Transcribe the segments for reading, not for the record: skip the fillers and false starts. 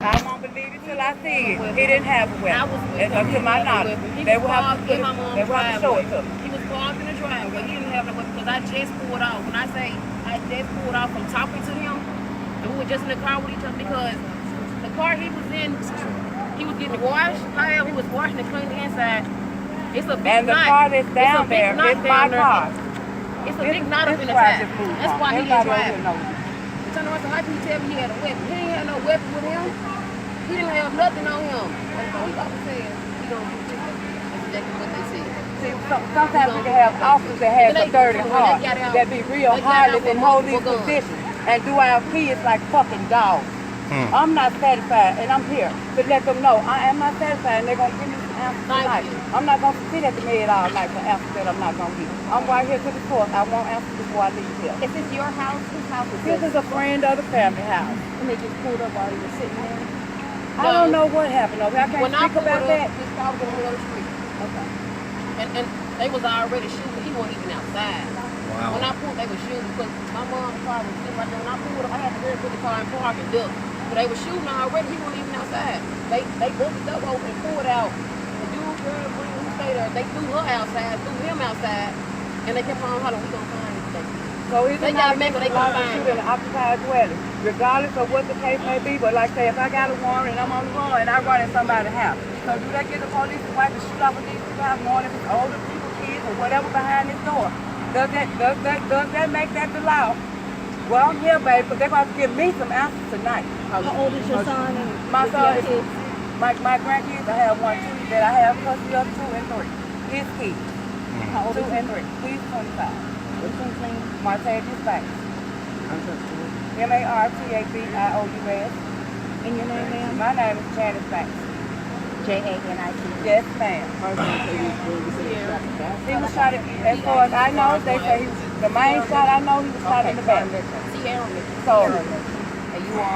I won't believe it till I see it. He didn't have a weapon. To my knowledge. They will have to show it to me. He was parked in the driveway. He didn't have no weapon because I just pulled off. When I say I just pulled off from talking to him, and we were just in the car with each other because the car he was in, he was getting washed. However, he was washing and cleaning the inside. It's a big and the knot. car that's down there is my car. It's a big knot up in the side. That's why he didn't drive. Turn around, so how can you tell me he had a weapon? He didn't have no weapon with him. He didn't have nothing on him. And so he always said, he don't do this. That's exactly what they said. See, sometimes we can have officers that have a dirty heart, that be real heartless and hold these positions and do our kids like fucking dogs. I'm not satisfied, and I'm here to let them know I am not satisfied, and they're going to give me some answers tonight. I'm not going to sit at the bed all night for answers that I'm not going to get. I'm right here to the court. I want answers before I leave here. Is this your house? Whose house is this? This is a friend of the family house. And they just pulled up while you were sitting there? I don't know what happened over there. I can't speak about that. This car was going to the street. Okay. And they was already shooting. He wasn't even outside. Wow. When I pulled, they were shooting because my mom's car was sitting right there. When I pulled up, I had to very put the car in park and duck. But they were shooting already. He wasn't even outside. They busted up open and pulled out. The dude, girl, who stayed there, they threw her outside, threw him outside, and they kept on hollering, we gonna find this thing. So they got to make sure they can find it in an occupied dwelling, regardless of what the case may be. But like say, if I got a warrant and I'm on the run and I run in somebody's house, so do they get the police to wipe the shoot off of these people out more if it's older people, kids, or whatever behind this door? Does that make that the law? Well, I'm here, babe, but they're going to give me some answers tonight. How old is your son? And my son is my grandkids. I have 1, 2 that I have custody of, 2 and 3. His kids. How old 2 and 3. He's 25. What's his name? Martavius Banks. MARTABIOUS. And your name, ma'am? My name is Janice Banks. JANIC. Yes, ma'am. He was shot at, as far as I know, they say he was, the main shot I know he was shot in the back. So,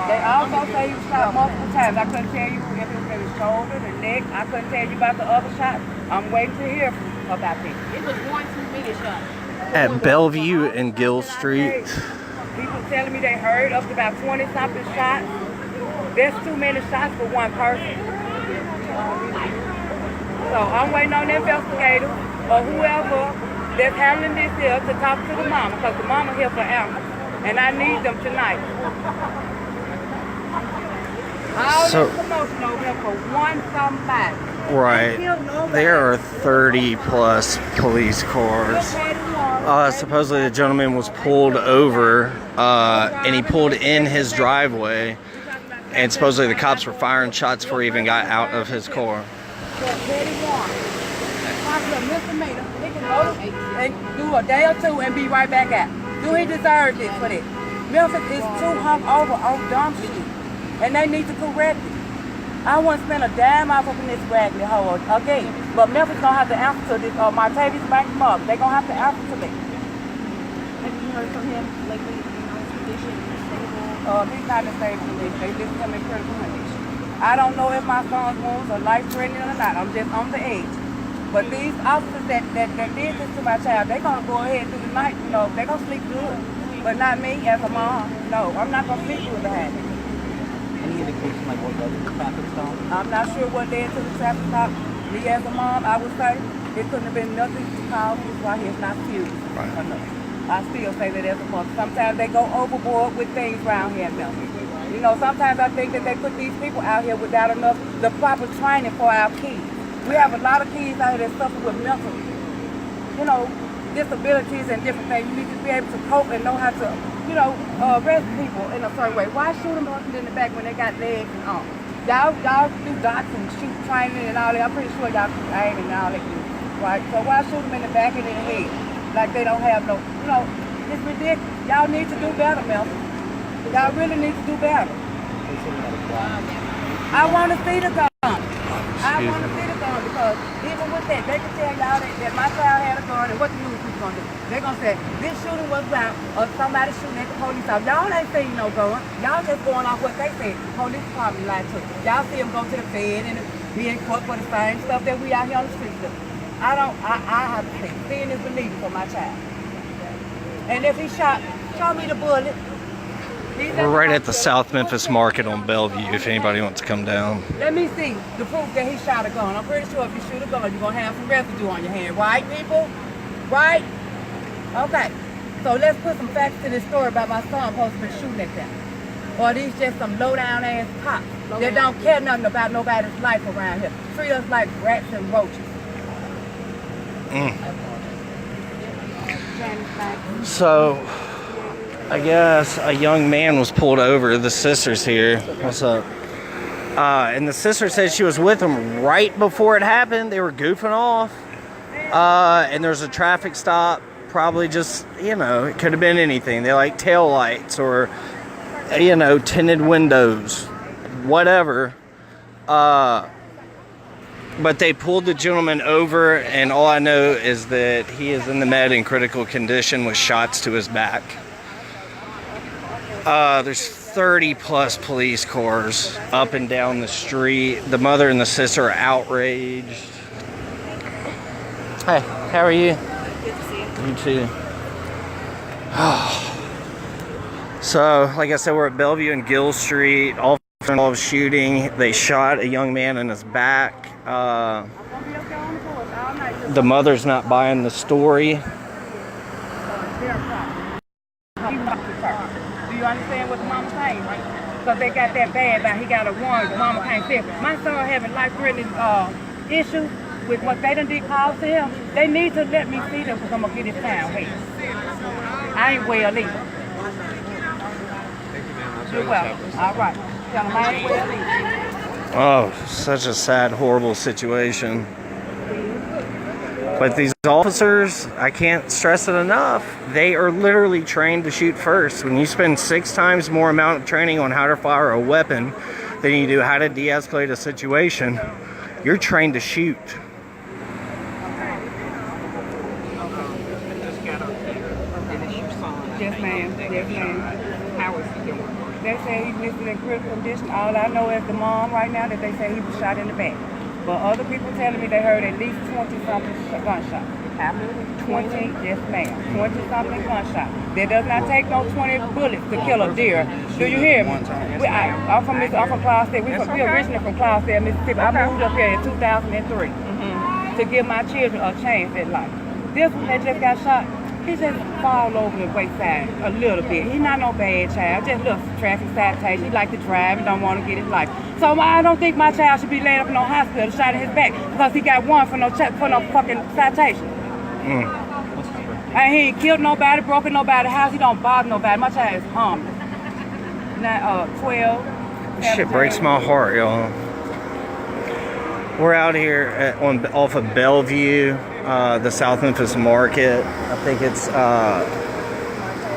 they also say he was shot multiple times. I couldn't tell you if it was in the shoulder, the neck. I couldn't tell you about the other shot. I'm waiting to hear about this. It was 1 too many shots. At Bellevue and Gill Street. People telling me they heard up to about 20-something shots. There's too many shots for one person. So I'm waiting on the investigator or whoever that's handling this here to talk to the mama, because the mama here for answers, and I need them tonight. All this commotion over here for one somebody. Right. There are 30 plus police cars. Supposedly the gentleman was pulled over and he pulled in his driveway, and supposedly the cops were firing shots before he even got out of his car. And do a day or 2 and be right back out. Do he deserve this for this? Memphis is too hung over on dumb shit, and they need to correct it. I wouldn't spend a dime off of this raggedy hole again, but Memphis gonna have to answer to this. Martavius Banks mother, they gonna have to answer to me. Have you heard from him lately? You know, his condition, stable? He's not in stable condition. They list him in critical condition. I don't know if my son's wounds are life-threatening or not. I'm just on the edge. But these officers that did this to my child, they're going to go ahead through the night, you know, they're going to sleep good. But not me as a mom. No, I'm not going to sleep good behind it. Any indication like what led to the traffic stop? I'm not sure what led to the traffic stop. Me as a mom, I would say it couldn't have been nothing to call me while he's not fused. I still say that as a mother. Sometimes they go overboard with things around here in Memphis. You know, sometimes I think that they put these people out here without enough, the proper training for our kids. We have a lot of kids out here that suffer with mental, you know, disabilities and different things. You need to be able to cope and know how to, you know, arrest people in a certain way. Why shoot them in the back when they got legs and arms? Y'all do dots and shoot training and all that. I'm pretty sure y'all can aim and all that, right? So why shoot them in the back and in the head? Like they don't have no, you know, it's ridiculous. Y'all need to do better, Memphis. Y'all really need to do better. I want to see the gun. I want to see the gun because even with that, they can tell y'all that my child had a gun, and what the news people going to do? They're going to say, this shooting was around, or somebody shooting at the police officer. Y'all ain't seen no gun. Y'all just going off what they said. The police department lied to. Y'all see them go to the Fed and be in court for the same stuff that we out here on the streets do. I have to say, seeing is believing for my child. And if he shot, show me the bullet. We're right at the South Memphis Market on Bellevue if anybody wants to come down. Let me see the proof that he shot a gun. I'm pretty sure if you shoot a gun, you're going to have some residue on your hand. Right, people? Right? Okay. So let's put some facts to this story about my son supposed to be shooting at them. Or these just some low-down ass cops that don't care nothing about nobody's life around here. Treat us like rats and roaches. So, I guess a young man was pulled over. The sister's here. What's up? And the sister said she was with him right before it happened. They were goofing off. And there's a traffic stop. Probably just, you know, it could have been anything. They like tail lights or, you know, tinted windows, whatever. But they pulled the gentleman over, and all I know is that he is in the med in critical condition with shots to his back. There's 30 plus police cars up and down the street. The mother and the sister are outraged. Hi, how are you? Good to see you. You too. So, like I said, we're at Bellevue and Gill Street. All of shooting. They shot a young man in his back. The mother's not buying the story. Do you understand what the mama's saying? Because they got that bad now. He got a warrant. The mama can't see it. My son having life-threatening issues with what they done did cause to him. They need to let me see them because I'm going to get his town here. I ain't well either. You're welcome. All right. Tell them I ain't well either. Oh, such a sad, horrible situation. But these officers, I can't stress it enough, they are literally trained to shoot first. When you spend 6 times more amount of training on how to fire a weapon than you do how to de-escalate a situation, you're trained to shoot. Yes, ma'am. Yes, ma'am. How is he doing? They say he's listed in critical condition. All I know is the mom right now that they say he was shot in the back. But other people telling me they heard at least 20-something gunshots. How many? 20, yes ma'am, 20-something gunshots. That does not take no 20 bullets to kill a deer. Do you hear me? I'm from Clarksdale. We're originally from Clarksdale, Mississippi. I moved up here in 2003 to give my children a chance at life. This one that just got shot, he just fall over the wayside a little bit. He's not no bad child, just a little traffic citation. He like to drive and don't want to get his life. So I don't think my child should be laid up in no hospital, shot in his back, because he got one for no fucking citation. And he ain't killed nobody, broken nobody's house. He don't bother nobody. My child is harmless. Now, 12. This shit breaks my heart, y'all. We're out here off of Bellevue, the South Memphis Market. I think it's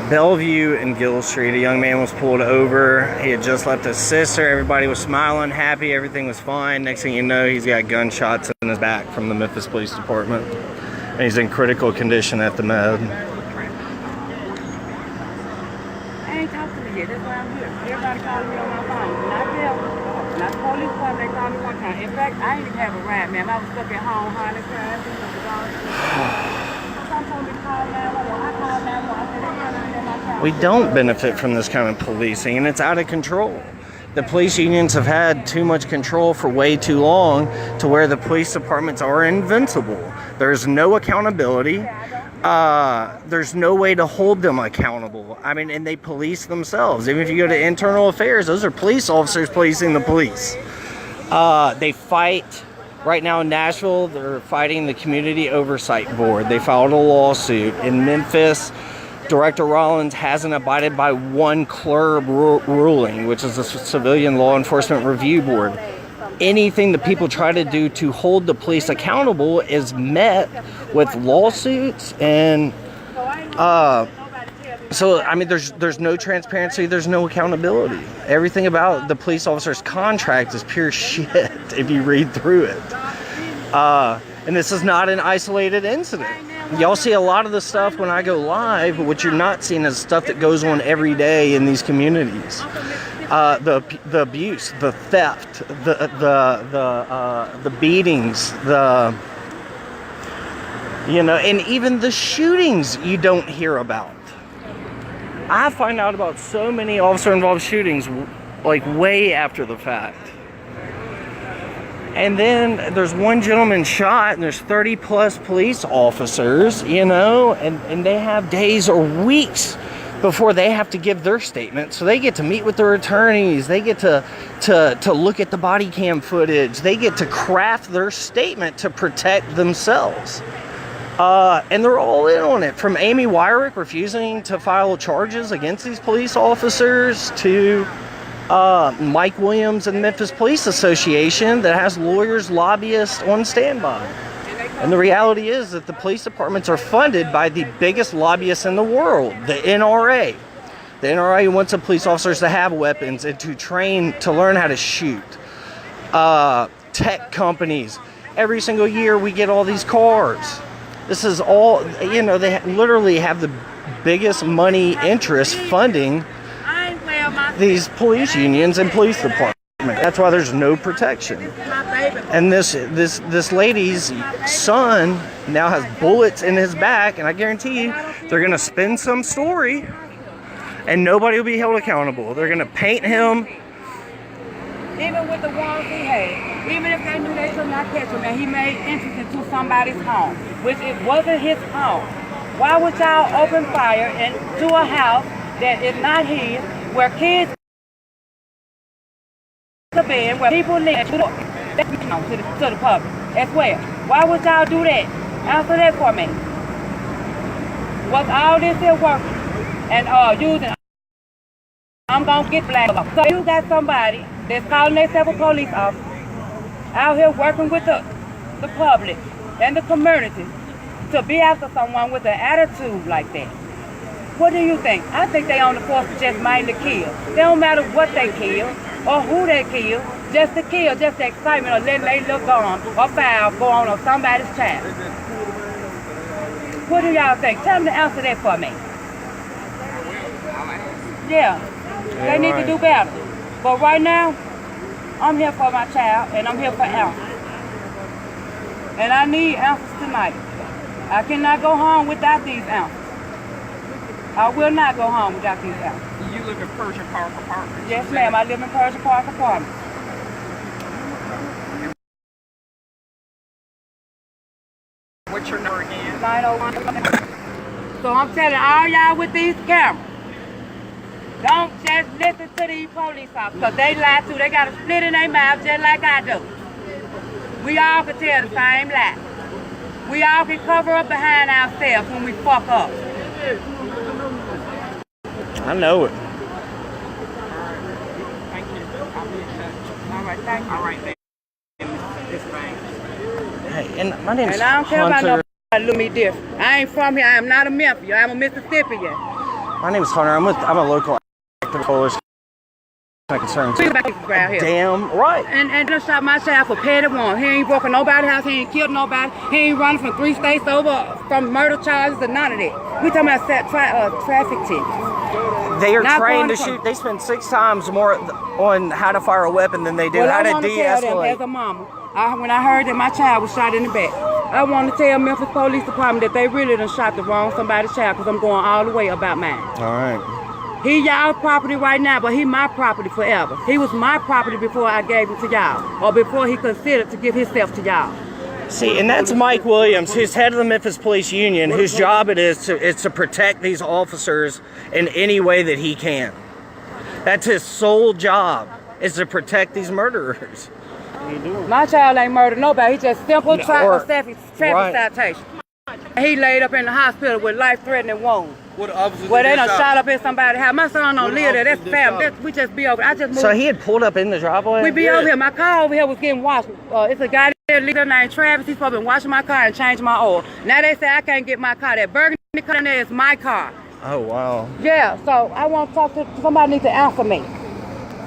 Bellevue and Gill Street. A young man was pulled over. He had just left his sister. Everybody was smiling, happy, everything was fine. Next thing you know, he's got gunshots in his back from the Memphis Police Department. And he's in critical condition at the med. I ain't talked to me yet. That's why I'm here. Everybody calling me on my phone. Not them. Not the police department. They called me one time. In fact, I didn't even have a ride, ma'am. I was stuck at home, honey, crying. Some told me to call 911. I called 911. I said, they're running in my car. We don't benefit from this kind of policing, and it's out of control. The police unions have had too much control for way too long to where the police departments are invincible. There's no accountability. There's no way to hold them accountable. I mean, and they police themselves. Even if you go to internal affairs, those are police officers policing the police. They fight. Right now in Nashville, they're fighting the Community Oversight Board. They filed a lawsuit. In Memphis, Director Rollins hasn't abided by one CLRB ruling, which is the Civilian Law Enforcement Review Board. Anything that people try to do to hold the police accountable is met with lawsuits, and so I mean, there's no transparency, there's no accountability. Everything about the police officer's contract is pure shit if you read through it. And this is not an isolated incident. Y'all see a lot of the stuff when I go live, but what you're not seeing is stuff that goes on every day in these communities. The abuse, the theft, the beatings, and even the shootings you don't hear about. I find out about so many officer-involved shootings like way after the fact. And then there's one gentleman shot, and there's 30 plus police officers, you know, and they have days or weeks before they have to give their statement. So they get to meet with their attorneys. They get to look at the body cam footage. They get to craft their statement to protect themselves. And they're all in on it, from Amy Wyrick refusing to file charges against these police officers to Mike Williams and the Memphis Police Association that has lawyers, lobbyists on standby. And the reality is that the police departments are funded by the biggest lobbyists in the world, the NRA. The NRA wants the police officers to have weapons and to train to learn how to shoot. Tech companies. Every single year we get all these cars. This is all, you know, they literally have the biggest money interest funding these police unions and police departments. That's why there's no protection. And this lady's son now has bullets in his back, and I guarantee you they're gonna spin some story and nobody will be held accountable. They're gonna paint him. Even with the ones he had, even if they knew they should not catch him and he made entrance into somebody's home, which it wasn't his home, why would y'all open fire into a house that is not his, where kids have been, where people live, to the public as well? Why would y'all do that? Answer that for me. Was all this here working and using? I'm gonna get black. So you got somebody that's calling themselves a police officer out here working with the public and the community to be after someone with an attitude like that. What do you think? I think they on the force to just mainly kill. It don't matter what they kill or who they kill, just to kill, just the excitement of letting their little gun or foul go on somebody's child. What do y'all think? Tell them to answer that for me. Yeah, they need to do better. But right now, I'm here for my child and I'm here for answers. And I need answers tonight. I cannot go home without these answers. I will not go home without these answers. You live in Persian Park Apartments? Yes, ma'am. I live in Persian Park Apartments. What's your number again? 901. So I'm telling all y'all with these cameras, don't just listen to these police officers, because they lie too. They got a split in their mouth just like I do. We all can tell the same lie. We all can cover up behind ourselves when we fuck up. I know it. Thank you. I'll be in touch. All right, thank you. All right, thank you. This thing. Hey, and my name's And I don't care about Hunter. nobody look me different. I ain't from here. I am not a Memphian. I'm a Mississippian. My name's Hunter. I'm a local activist coalition concerns. Around here. Damn right. And just shot my child for petty one. He ain't broken nobody's house. He ain't killed nobody. He ain't running from 3 states over from murder charges or none of that. We talking about traffic tickets. They are Not trained to going shoot. They spend 6 times more on how to fire a weapon than they do how to de-escalate. As a mama, when I heard that my child was shot in the back, I want to tell Memphis Police Department that they really done shot the wrong somebody's child, because I'm going all the way about mine. All right. He y'all property right now, but he my property forever. He was my property before I gave him to y'all, or before he considered to give himself to y'all. See, and that's Mike Williams, who's head of the Memphis Police Union, whose job it is to protect these officers in any way that he can. That's his sole job, is to protect these murderers. My child ain't murdered nobody. He just simple traffic right. citation. He laid up in the hospital with life-threatening wounds. What the officers Well, they did done shot shot up in somebody's house. My son don't live there. That's officers did family. shot? We just be over. I just moved. So he had pulled up in the driveway? We be over here. My car over here was getting washed. It's a guy there named Travis. He's supposed to be washing my car and changing my oil. Now they say I can't get my car. That burgundy car in there is my car. Oh, wow. Yeah, so I want to talk to somebody. Needs to answer me.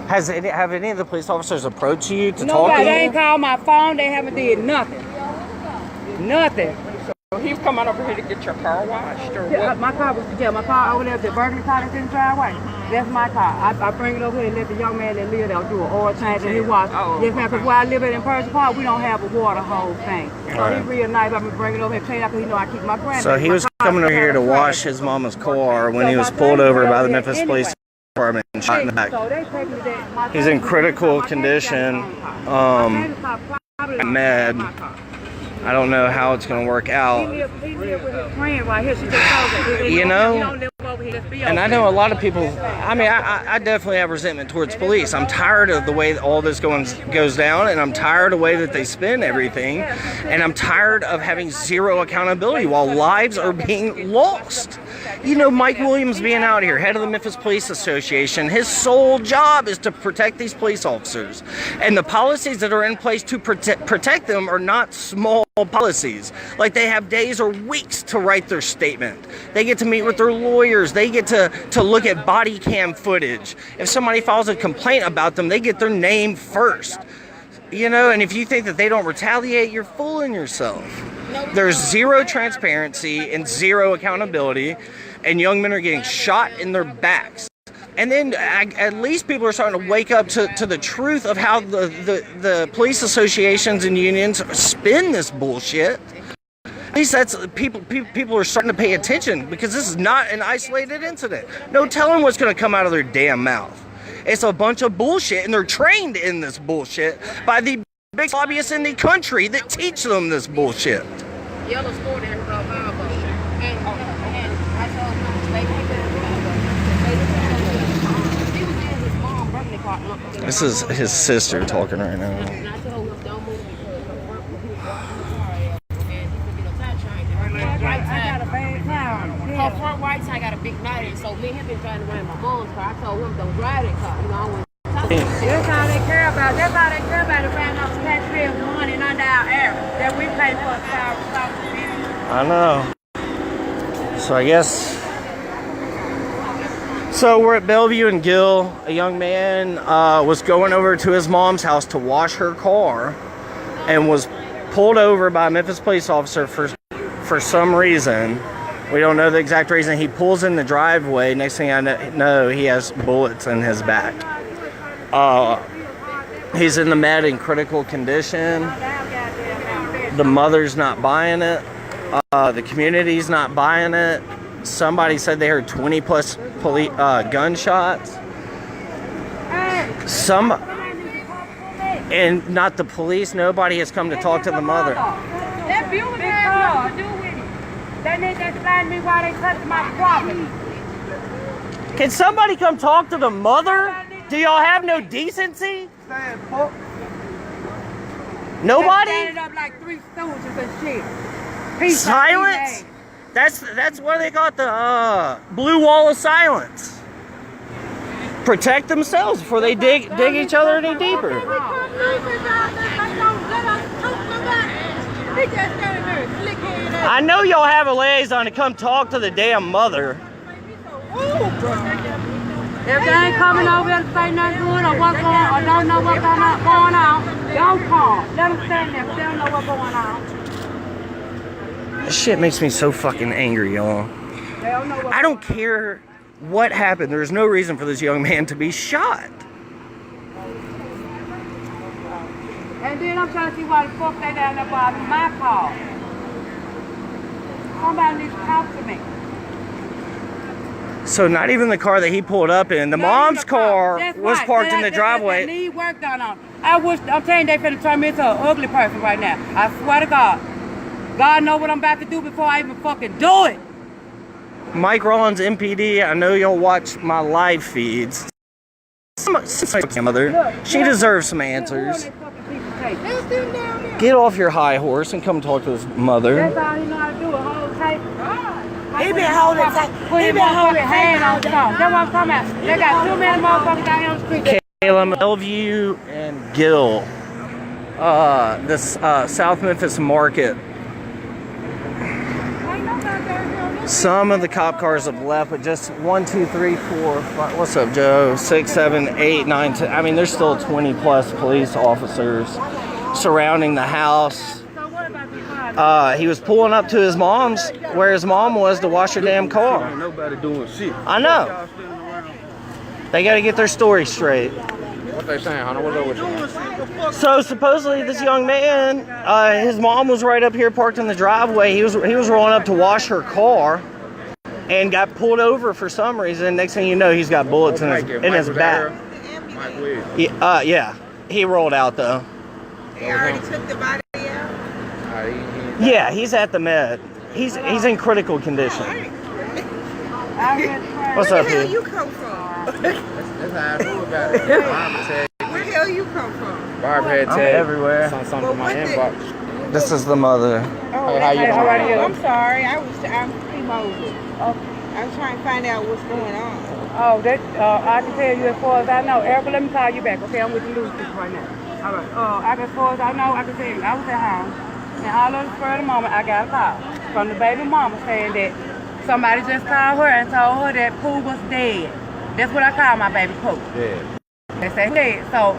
Have any of the police officers approached you to talk to Nobody. They you? ain't called my phone. They haven't did nothing. Nothing. So he was coming over here to get your car washed, or Yeah, what? my car over there. The burgundy car that's in the driveway. That's my car. I bring it over here and let the young man that live there do an oil change and he wash. Oh, Yes, ma'am, because where I live at in Persian Park, we don't have a water hose thing. So Right. he real nice. I'm going to bring it over here and clean it out because he know I keep my granddad. So he was coming over here to wash his mama's car when he was pulled over by the Memphis Police Department and shot in the back. He's in critical condition. Med. I don't know how it's going to work out. You know, and I know a lot of people, I mean, I definitely have resentment towards police. I'm tired of the way all this goes down, and I'm tired of the way that they spin everything, and I'm tired of having zero accountability while lives are being lost. You know, Mike Williams being out here, head of the Memphis Police Association, his sole job is to protect these police officers. And the policies that are in place to protect them are not small policies. Like, they have days or weeks to write their statement. They get to meet with their lawyers. They get to look at body cam footage. If somebody files a complaint about them, they get their name first. You know, and if you think that they don't retaliate, you're fooling yourself. There's zero transparency and zero accountability, and young men are getting shot in their backs. And then at least people are starting to wake up to the truth of how the police associations and unions spin this bullshit. At least that's people are starting to pay attention, because this is not an isolated incident. No telling what's going to come out of their damn mouth. It's a bunch of bullshit, and they're trained in this bullshit by the big lobbyists in the country that teach them this bullshit. Yellow store there in Alabama. And I told him, baby, he was in his mom's birthday party. This is his sister talking right now. And I told him, don't move because her work was his and he could get a tie chain. Her front right side got a big knot in it, so me and him been trying to run my mom's car. I told him, don't drive that car. You know, I went. That's all they care about. That's all they care about is running off taxpayer money under our air that we pay for our I know. So I guess. So we're at Bellevue and Gill. A young man was going over to his mom's house to wash her car and was pulled over by a Memphis police officer for some reason. We don't know the exact reason. He pulls in the driveway. Next thing I know, he has bullets in his back. He's in the med in critical condition. The mother's not buying it. The community's not buying it. Somebody said they heard 20 plus gunshots. And not the police. Nobody has come to talk to the mother. That building has nothing to do with it. They need to explain to me why they touched my property. Can somebody come talk to the mother? Do y'all have no decency? Nobody? Standing up like three stooges and shit. Peace. Silence? That's what they got the blue wall of silence. Protect themselves before they dig each other any deeper. I know y'all have a liaison to come talk to the damn mother. If they ain't coming over there to say nothing good or what's going on, or don't know what's going on, don't call. Let them stand there if they don't know what's going on. This shit makes me so fucking angry, y'all. I don't care what happened. There's no reason for this young man to be shot. And then I'm trying to see why the fuck they down there bothering my car. Somebody needs to talk to me. So not even the car that he pulled up in. The mom's car was parked in the driveway. They need work done on. I'm telling you, they finna turn me into an ugly person right now. I swear to God. God knows what I'm about to do before I even fucking do it. Mike Rollins, MPD, I know y'all watch my live feeds. Mother, she deserves some answers. Get off your high horse and come talk to his mother. That's all he know how to do, a whole tape. He been holding tight. He been holding hand on the phone. That's what I'm talking about. They got too many motherfuckers down here on the street. Caleb, Bellevue, and Gill. This South Memphis market. Some of the cop cars have left, but just 1, 2, 3, 4, 5. What's up, Joe? 6, 7, 8, 9, 10. I mean, there's still 20 plus police officers surrounding the house. He was pulling up to his mom's, where his mom was, to wash her damn car. Ain't nobody doing shit. I know. They got to get their story straight. What they saying, Hunter? What's up with you? So supposedly this young man, his mom was right up here parked in the driveway. He was rolling up to wash her car, and got pulled over for some reason. Next thing you know, he's got bullets in his back. Yeah. He rolled out though. They already took the body out? Yeah, he's at the med. He's in critical condition. What's up, Where the hell P? you come from? That's how I knew about it. Barber tag. Where the hell you come from? Barber head I'm tag. everywhere. Something in my inbox. This is the mother. Oh, Hey, how you doing? I'm sorry. I'm P-Moses. I was trying to find out what's going on. Oh, that I can tell you as far as I know. Erica, let me call you back, okay? I'm with the news people right now. All right. As far as I know, I can tell you, I was at home, and all of the spur of the moment, I got a call from the baby mama saying that somebody just called her and told her that Pooh was dead. That's what I call my baby Pooh. Yeah. They say dead. So,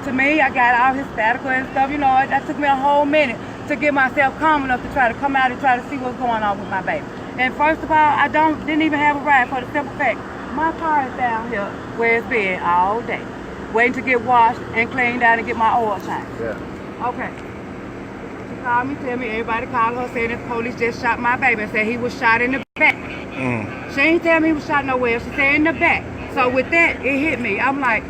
to me, I got all hysterical and stuff. You know, that took me a whole minute to get myself calm enough to try to come out and try to see what's going on with my baby. And first of all, I didn't even have a ride for the simple fact, my car is down here where it's been all day, waiting to get washed and cleaned out and get my oil changed. Yeah. Okay. She called me, tell me everybody called her saying that the police just shot my baby and said he was shot in the back. She ain't tell me he was shot nowhere. She said in the back. So with that, it hit me. I'm like,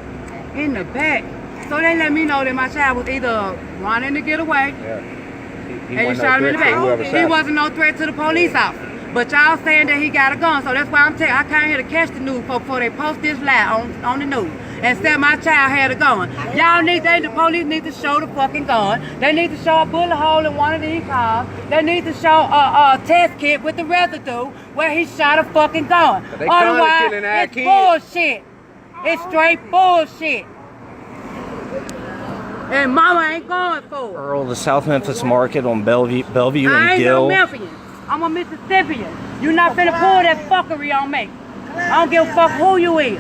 in the back. So they let me know that my child was either running to get away, and you shot him in the back. He wasn't no threat to the police officer. But y'all saying that he got a gun, so that's why I'm telling you, I came here to catch the news before they post this lie on the news and said my child had a gun. The police need to show the fucking gun. They need to show a bullet hole in one of these cars. They need to show a test kit with the residue where he shot a fucking gun. Otherwise, it's bullshit. It's straight bullshit. And mama ain't going for it. Earl, the South Memphis market on Bellevue I and ain't Gill. no Memphian. I'm a Mississippian. You not finna pull that fuckery on me. I don't give a fuck who you is.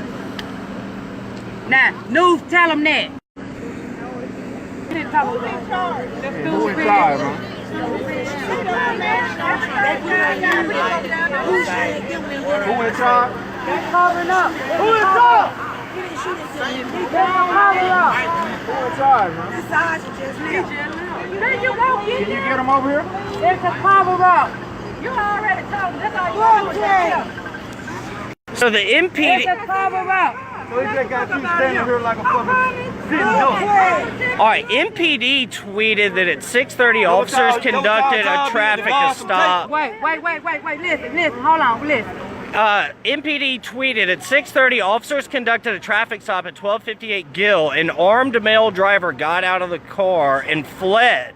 Now, news tell them that. Who in charge, man? Who in charge? They're covering up. Who in charge? They're covering up. Who in charge, man? There you go, Can you get them over here? It's a cover up. You already told me. That's all you do. So the MPD. It's a cover up. So he just got you standing here like a fucking sitting duck. All right, MPD tweeted that at 6:30, officers conducted a traffic stop. Wait. Listen. Hold on. Listen. MPD tweeted at 6:30, officers conducted a traffic stop at 1258 Gill. An armed male driver got out of the car and fled.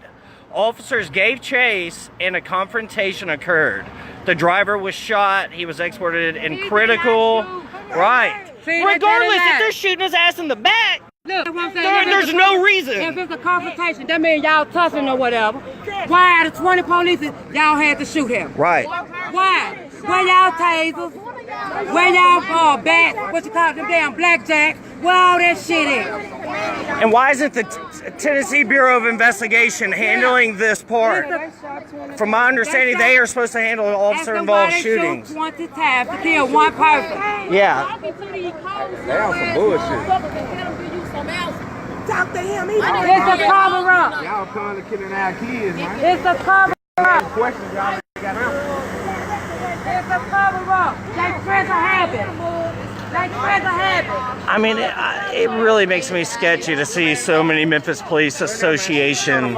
Officers gave chase and a confrontation occurred. The driver was shot. He was exported in critical. Right. See, regardless, if they're shooting his ass in the back, look, what I'm saying, there's no reason. If it's a confrontation, that means y'all tussling or whatever. Why out of 20 police, y'all had to shoot him? Right. Why? Where y'all tasers? Where y'all bats? What you call them damn blackjacks? Where all that shit is? And why isn't the Tennessee Bureau of Investigation handling this part? From my understanding, they are supposed to handle officer-involved shootings. 20 times to kill one person. Yeah. They on some bullshit. Talk to him. It's a cover up. Y'all calling killing our kids, man. It's a cover up. Questions y'all got answers. It's a cover up. They friends are habit. I mean, it really makes me sketchy to see so many Memphis Police Association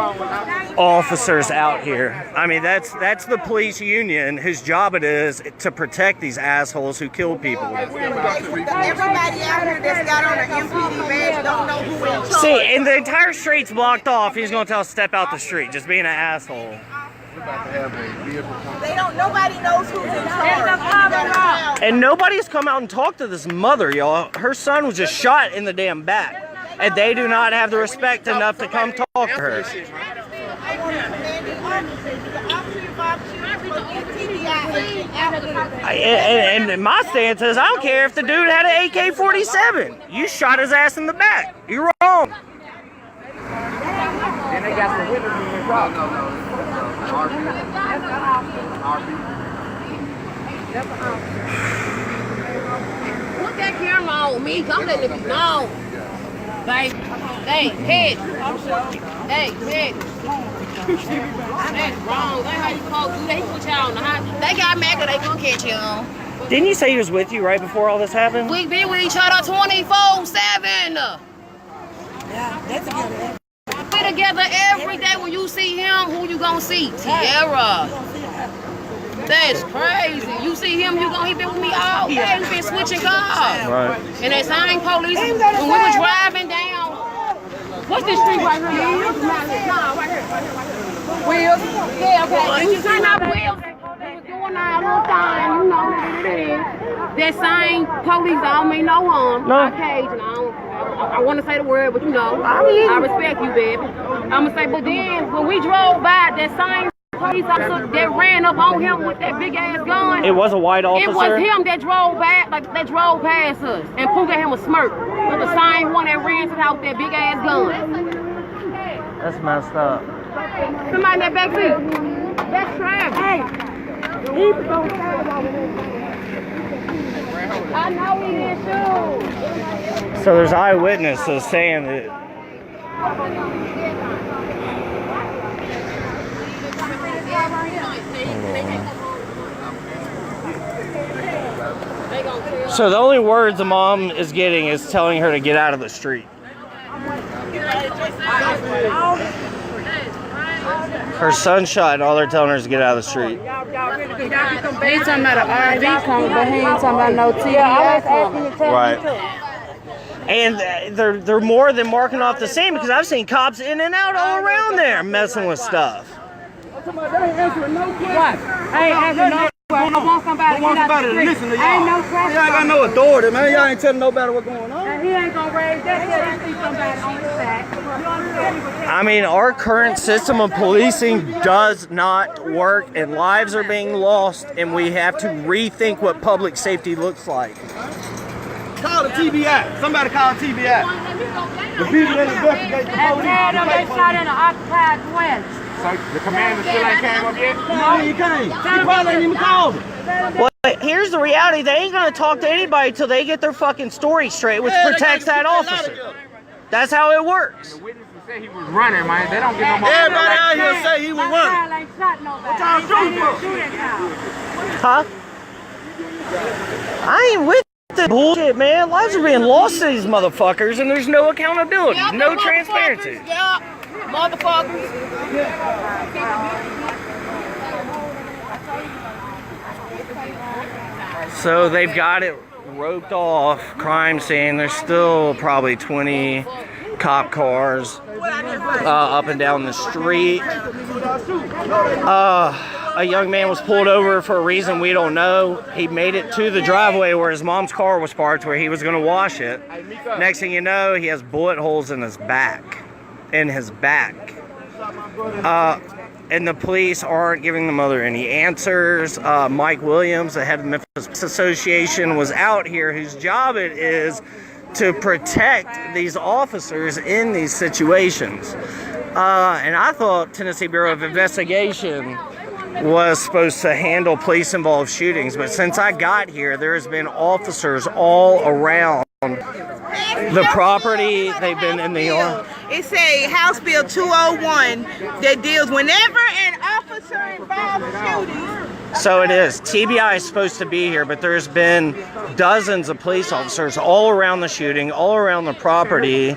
officers out here. I mean, that's the police union whose job it is to protect these assholes who kill people. Everybody out here that's got on an MPD badge don't know who in charge. See, and the entire street's blocked off. He's going to tell us to step out the street, just being an asshole. Nobody knows who's in charge. And nobody's come out and talked to this mother, y'all. Her son was just shot in the damn back. And they do not have the respect enough to come talk to her. And my stance is, I don't care if the dude had an AK-47. You shot his ass in the back. You're wrong. And they got some witnesses in the car. No. RP. Put that camera on me. I'm letting it be known. Like, hey, head. Hey, head. That's wrong. That's how you supposed to do. They put y'all on the hot. They got mad because they couldn't catch you. Didn't you say he was with you right before all this happened? We been with each other 24/7. Yeah, that's together. We together every day. When you see him, who you gonna see? Tierra. That's crazy. You see him, he been with me all day. We been switching cars. Right. And that same police, when we were driving down, what's this street right here? Nah, right here. Wheels? Yeah, okay. You see my wheels? They was doing our little thing, you know what it is. That same police, I don't mean no harm. No. My cage, and I want to say the word, but you know, I respect you, baby. I'm going to say, but then when we drove by, that same police officer that ran up on him with that big ass gun. It was a white officer? It was him that drove back, like that drove past us and Pooh gave him a smirk. It was the same one that ran to the house with that big ass gun. That's messed up. Somebody in that back seat. That's trash. Hey. I know he did too. So there's eyewitnesses saying that. So the only words the mom is getting is telling her to get out of the street. Her son's shot and all they're telling her is to get out of the street. He talking about an RV coming, but he ain't talking about no TBI coming. Right. And they're more than marking off the scene because I've seen cops in and out all around there messing with stuff. They ain't answering no questions. I ain't answering no questions. I want somebody To listen to y'all. Ain't no question. Y'all ain't got no authority, man. Y'all ain't telling nobody what's going on. He ain't gonna raise that till he see somebody on his back. You understand? I mean, our current system of policing does not work and lives are being lost and we have to rethink what public safety looks like. Call the TBI. Somebody call TBI. The people that investigate the police. They shot in an occupied dwelling. So the commander still ain't came up yet? No, he can't. He probably ain't even called him. Well, here's the reality. They ain't going to talk to anybody till they get their fucking story straight, which protects that officer. That's how it works. The witnesses said he was running, man. They don't get no more. Everybody out here say he was running. Ain't shot nobody. What y'all shooting for? Huh? I ain't with the bullshit, man. Lives are being lost to these motherfuckers and there's no accountability, no transparency. Yeah, motherfuckers. So they've got it roped off, crime scene. There's still probably 20 cop cars up and down the street. A young man was pulled over for a reason we don't know. He made it to the driveway where his mom's car was parked, where he was going to wash it. Next thing you know, he has bullet holes in his back. And the police aren't giving the mother any answers. Mike Williams, the head of the Memphis Association, was out here, whose job it is to protect these officers in these situations. And I thought Tennessee Bureau of Investigation was supposed to handle police-involved shootings, but since I got here, there has been officers all around the property. They've been in the yard. It's a House Bill 201 that deals whenever an officer involved shootings. So it is. TBI is supposed to be here, but there's been dozens of police officers all around the shooting, all around the property.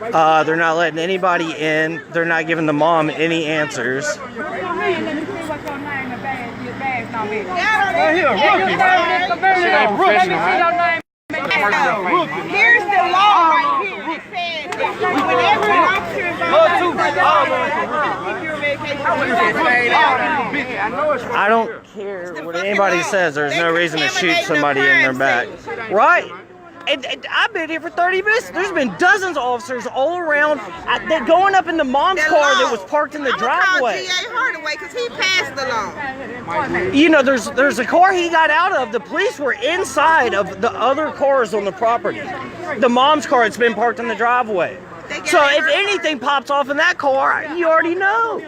They're not letting anybody in. They're not giving the mom any answers. Right here, rookie. Here's the law right here. It says that whenever an officer involved I don't care what anybody says. There's no reason to shoot somebody in their back. Right. And I've been here for 30 minutes. There's been dozens of officers all around. They're going up in the mom's car that was parked in the driveway. G.A. Hardaway because he passed the law. You know, there's a car he got out of. The police were inside of the other cars on the property. The mom's car has been parked in the driveway. So if anything pops off in that car, you already know.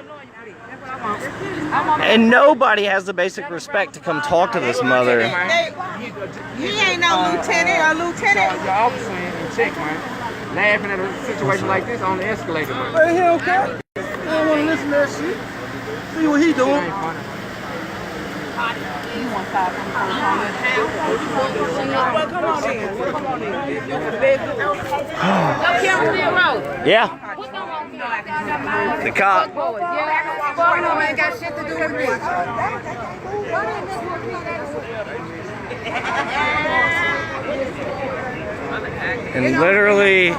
And nobody has the basic respect to come talk to this mother. He ain't no lieutenant or lieutenant. The officer in check, man. Laughing at a situation like this on the escalator, man. Hey, he don't care. He don't want to listen to that shit. See what he doing. Yeah. The cop. Ain't got shit to do with me. And literally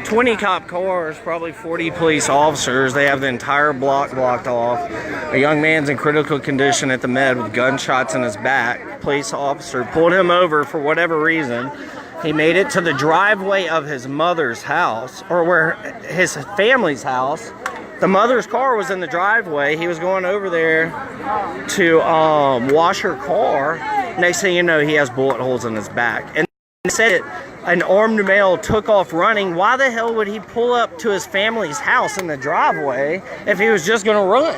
20 cop cars, probably 40 police officers. They have the entire block blocked off. A young man's in critical condition at the med with gunshots in his back. Police officer pulled him over for whatever reason. He made it to the driveway of his mother's house, or where his family's house. The mother's car was in the driveway. He was going over there to wash her car. Next thing you know, he has bullet holes in his back. And he said an armed male took off running. Why the hell would he pull up to his family's house in the driveway if he was just going to run?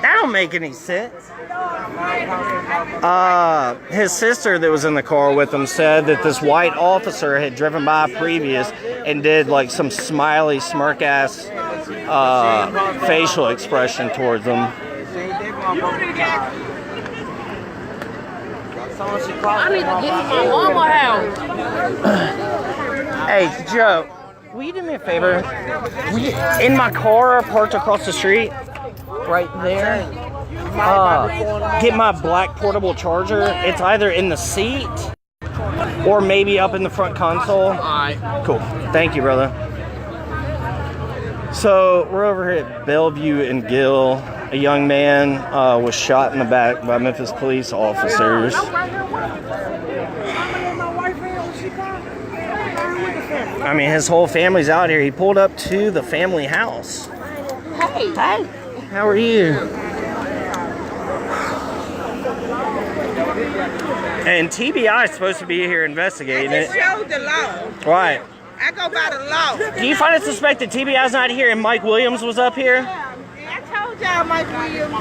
That don't make any sense. His sister that was in the car with him said that this white officer had driven by previous and did like some smiley, smirk ass facial expression towards them. I need to get to my mama house. Hey, Joe, will you do me a favor? In my car parked across the street, right there, get my black portable charger. It's either in the seat or maybe up in the front console. Alright. Cool. Thank you, brother. So we're over here at Bellevue and Gill. A young man was shot in the back by Memphis police officers. I mean, his whole family's out here. He pulled up to the family house. Hey. Hey, how are you? And TBI is supposed to be here investigating I it. just showed the law. Right. I go by the law. Do you find it suspect that TBI's not here and Mike Williams was up here? I told y'all Mike Williams.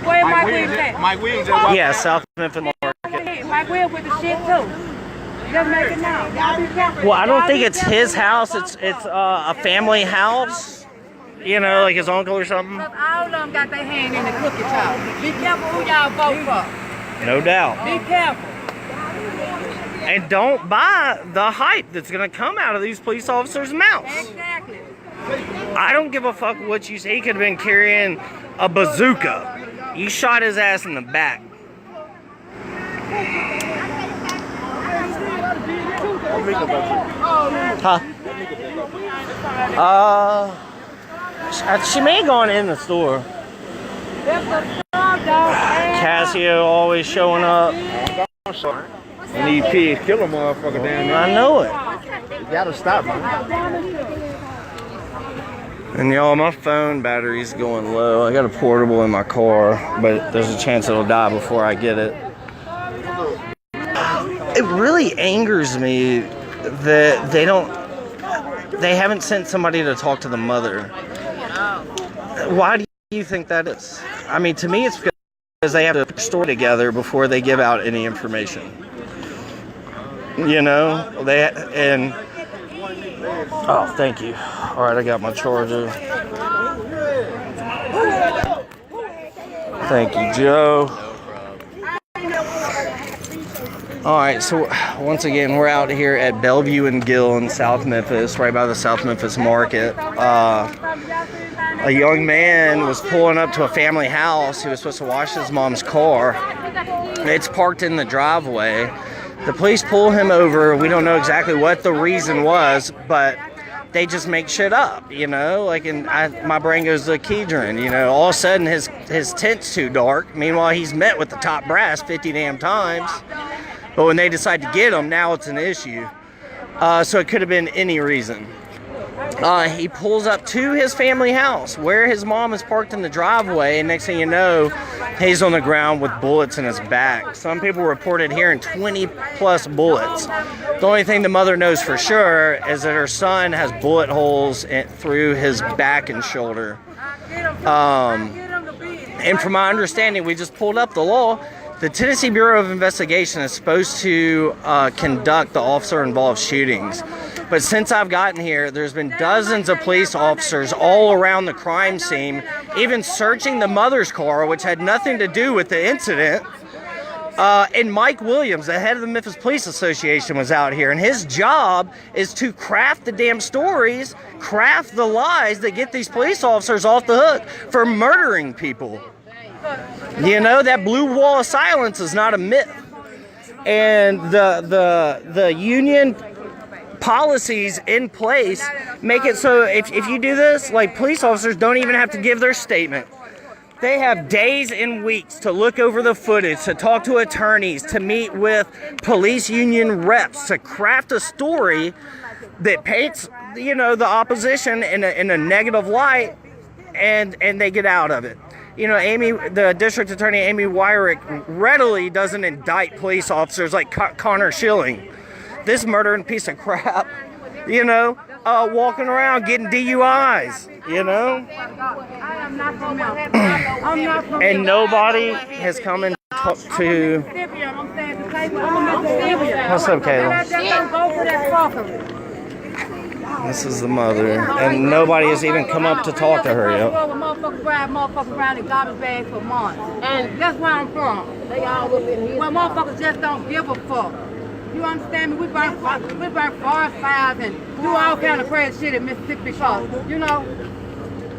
Where Mike Williams at? Mike Williams just Yeah, South Memphis Market. Mike Williams with the shit too. Just make it now. Y'all be careful. Well, I don't think it's his house. It's a family house. You know, like his uncle or something. All of them got their hand in the cookie jar. Be careful who y'all vote for. No doubt. Be careful. And don't buy the hype that's going to come out of these police officers' mouths. Exactly. I don't give a fuck what you say. He could have been carrying a bazooka. You shot his ass in the back. Huh? She may have gone in the store. Casio always showing up. And these pigs kill a motherfucker down there. I know it. You gotta stop, man. And y'all, my phone battery's going low. I got a portable in my car, but there's a chance it'll die before I get it. It really angers me that they haven't sent somebody to talk to the mother. Why do you think that is? I mean, to me, it's because they have to put a story together before they give out any information. You know, oh, thank you. All right, I got my charger. Thank you, Joe. All right, so once again, we're out here at Bellevue and Gill in South Memphis, right by the South Memphis Market. A young man was pulling up to a family house. He was supposed to wash his mom's car. It's parked in the driveway. The police pull him over. We don't know exactly what the reason was, but they just make shit up, you know? Like, my brain goes to Kedron, you know? All of a sudden, his tint's too dark. Meanwhile, he's met with the top brass 50 damn times. But when they decide to get him, now it's an issue. So it could have been any reason. He pulls up to his family house where his mom is parked in the driveway, and next thing you know, he's on the ground with bullets in his back. Some people reported hearing 20 plus bullets. The only thing the mother knows for sure is that her son has bullet holes through his back and shoulder. And from my understanding, we just pulled up the law. The Tennessee Bureau of Investigation is supposed to conduct the officer-involved shootings. But since I've gotten here, there's been dozens of police officers all around the crime scene, even searching the mother's car, which had nothing to do with the incident. And Mike Williams, the head of the Memphis Police Association, was out here, and his job is to craft the damn stories, craft the lies that get these police officers off the hook for murdering people. You know, that blue wall of silence is not a myth. And the union policies in place make it so if you do this, like, police officers don't even have to give their statement. They have days and weeks to look over the footage, to talk to attorneys, to meet with police union reps, to craft a story that paints, you know, the opposition in a negative light, and they get out of it. You know, the district attorney, Amy Wyrick, readily doesn't indict police officers like Connor Schilling. This murdering piece of crap, you know, walking around getting DUIs, you know? And nobody has come and talked to... What's up, Kayla? This is the mother, and nobody has even come up to talk to her yet. Motherfuckers around in garbage bags for months. And that's where I'm from. They all up in here. Well, motherfuckers just don't give a fuck. You understand me? We burn forest fires and do all kind of crazy shit in Mississippi because, you know,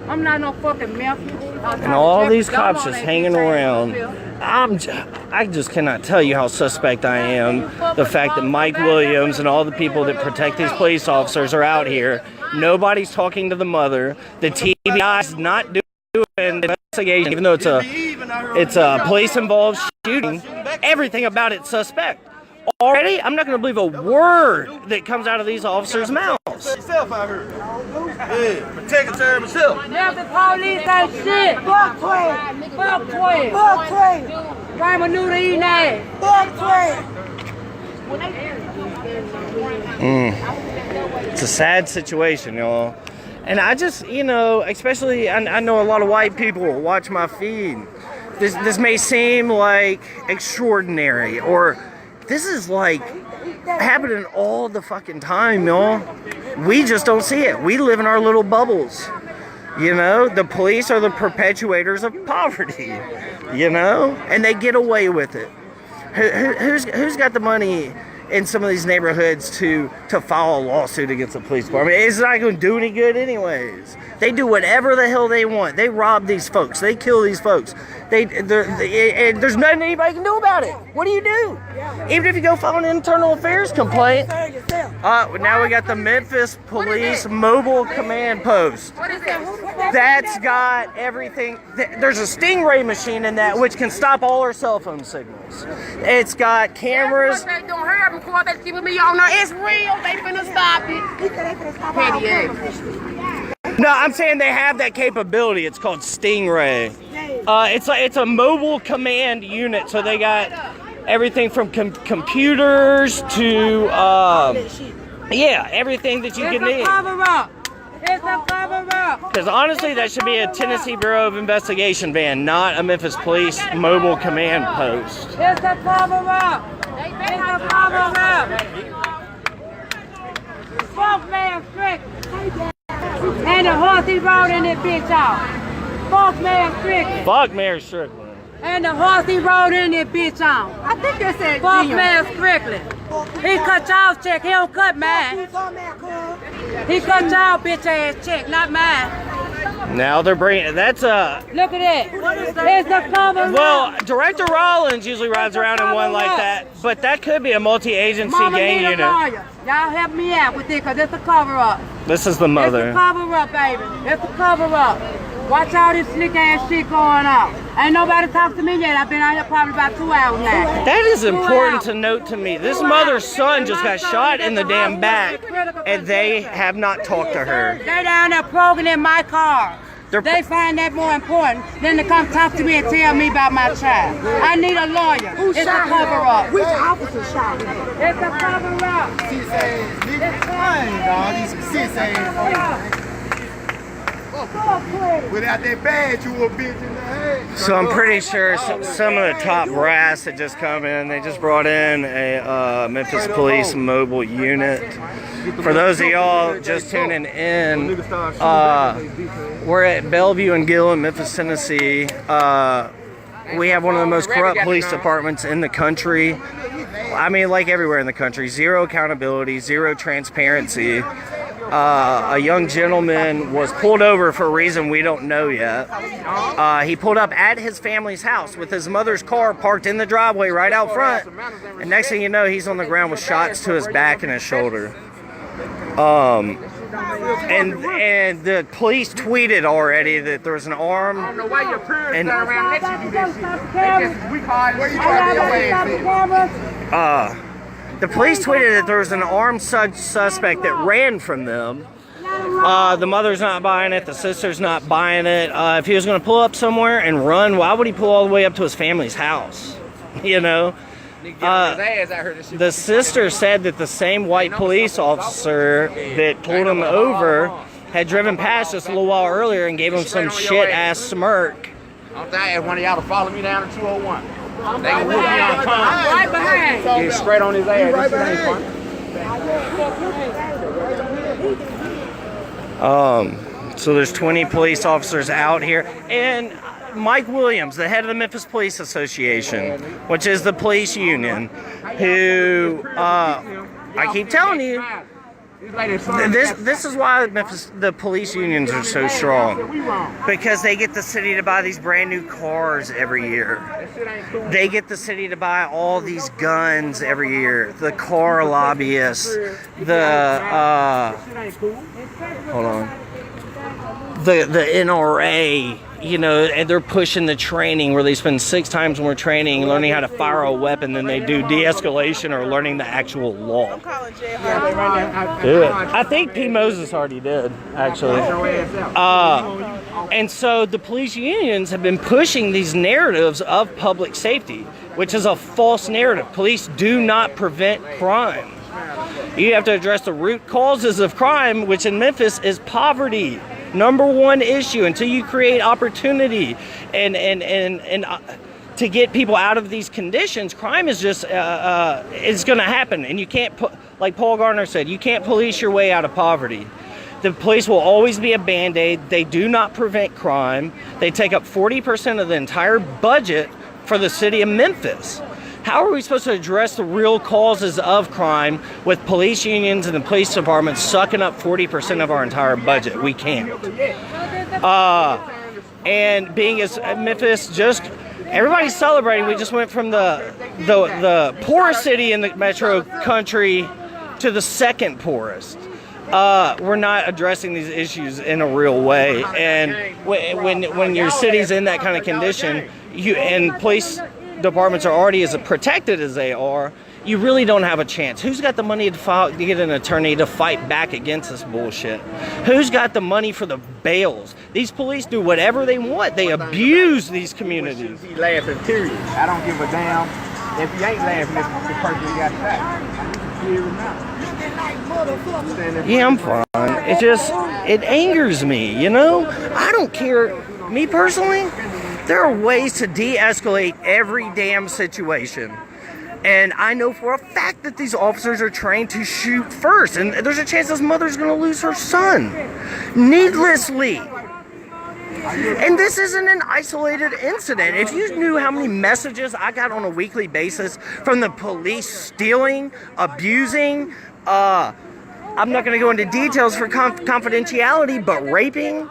I'm not no fucking Memphis. And all these cops just hanging around. I just cannot tell you how suspect I am. The fact that Mike Williams and all the people that protect these police officers are out here. Nobody's talking to the mother. The TBI is not doing an investigation, even though it's a police-involved shooting. Everything about it's suspect. Already, I'm not going to believe a word that comes out of these officers' mouths. Yourself out here. Yeah, protect and serve yourself. Yeah, the police ain't shit. Fuck 12. Fuck 12. Fuck 12. Crime a new to eating ass. Fuck 12. It's a sad situation, y'all. And I just, you know, especially, I know a lot of white people watch my feed. This may seem like extraordinary, or this is like happening all the fucking time, y'all. We just don't see it. We live in our little bubbles. You know, the police are the perpetuators of poverty, you know, and they get away with it. Who's got the money in some of these neighborhoods to file a lawsuit against the police department? It's not going to do any good anyways. They do whatever the hell they want. They rob these folks. They kill these folks. There's nothing anybody can do about it. What do you do? Even if you go file an internal affairs complaint. Now we got the Memphis Police Mobile Command Post. That's got everything. There's a Stingray machine in that which can stop all our cell phone signals. It's got cameras. They don't hurry up before they keeping me on there. It's real. They finna stop it. Petty ass. No, I'm saying they have that capability. It's called Stingray. It's a mobile command unit, so they got everything from computers to everything that you can need. It's a cover-up. It's a cover-up. Because honestly, that should be a Tennessee Bureau of Investigation van, not a Memphis Police Mobile Command Post. It's a cover-up. It's a cover-up. Fuck man strict. And the horse he rode in that bitch out. Fuck Mayor Strickland. Fuck Mayor Strickland. And the horse he rode in that bitch out. I think they said fuck Mayor Strickland. He cut y'all's check, he don't cut mine. He cut y'all bitch ass check, not mine. Now they're bringing, that's a... Look at that. It's the cover. Well, Director Rollins usually rides around in one like that, but that could be a multi-agency gang unit. Y'all help me out with it, because it's a cover-up. This is the mother. It's a cover-up, baby. It's a cover-up. Watch all this slick ass shit going on. Ain't nobody talked to me yet. I've been out here probably about 2 hours now. That is important to note to me. This mother's son just got shot in the damn back, and they have not talked to her. They down there programming my car. They find that more important than to come talk to me and tell me about my child. I need a lawyer. It's a cover-up. Which officer shot him? It's a cover-up. These Without that badge, you a bitch in the head. So I'm pretty sure some of the top brass had just come in. They just brought in a Memphis Police mobile unit. For those of y'all just tuning in, we're at Bellevue and Gill in Memphis, Tennessee. We have one of the most corrupt police departments in the country. I mean, like everywhere in the country. Zero accountability, zero transparency. A young gentleman was pulled over for a reason we don't know yet. He pulled up at his family's house with his mother's car parked in the driveway right out front. And next thing you know, he's on the ground with shots to his back and his shoulder. And the police tweeted already that there was an arm. I don't know why your parents And turn around and let you do that shit. We call it, where you trying to be your ass in? The police tweeted that there was an armed suspect that ran from them. The mother's not buying it. The sister's not buying it. If he was going to pull up somewhere and run, why would he pull all the way up to his family's house? You know? The sister said that the same white police officer that pulled him over had driven past just a little while earlier and gave him some shit-ass smirk. I'm saying one of y'all to follow me down to 201. They gonna whoop me on time. Right behind. Get straight on his ass. Right This shit ain't fun. So there's 20 police officers out here. And Mike Williams, the head of the Memphis Police Association, which is the police union, who, I keep telling you, this is why the police unions are so strong. Because they get the city to buy these brand new cars every year. They get the city to buy all these guns every year. The car lobbyists, hold on, the NRA, you know, and they're pushing the training where they spend 6 times more training learning how to fire a weapon than they do de-escalation or learning the actual law. I'm calling jail. Do it. I think P. Moses already did, actually. And so the police unions have been pushing these narratives of public safety, which is a false narrative. Police do not prevent crime. You have to address the root causes of crime, which in Memphis is poverty. #1 issue. Until you create opportunity and to get people out of these conditions, crime is just it's going to happen. And you can't, like Paul Garner said, you can't police your way out of poverty. The police will always be a band-aid. They do not prevent crime. They take up 40% of the entire budget for the city of Memphis. How are we supposed to address the real causes of crime with police unions and the police department sucking up 40% of our entire budget? We can't. And being as Memphis, just everybody's celebrating. We just went from the poorest city in the metro country to the second poorest. We're not addressing these issues in a real way. And when your city's in that kind of condition, and police departments are already as protected as they are, you really don't have a chance. Who's got the money to get an attorney to fight back against this bullshit? Who's got the money for the bails? These police do whatever they want. They abuse these communities. He laughing, period. I don't give a damn if he ain't laughing. This the person he got back. Yeah, I'm fine. It angers me, you know? I don't care. Me personally, there are ways to de-escalate every damn situation. And I know for a fact that these officers are trained to shoot first. And there's a chance this mother's going to lose her son needlessly. And this isn't an isolated incident. If you knew how many messages I got on a weekly basis from the police stealing, abusing, I'm not going to go into details for confidentiality, but raping,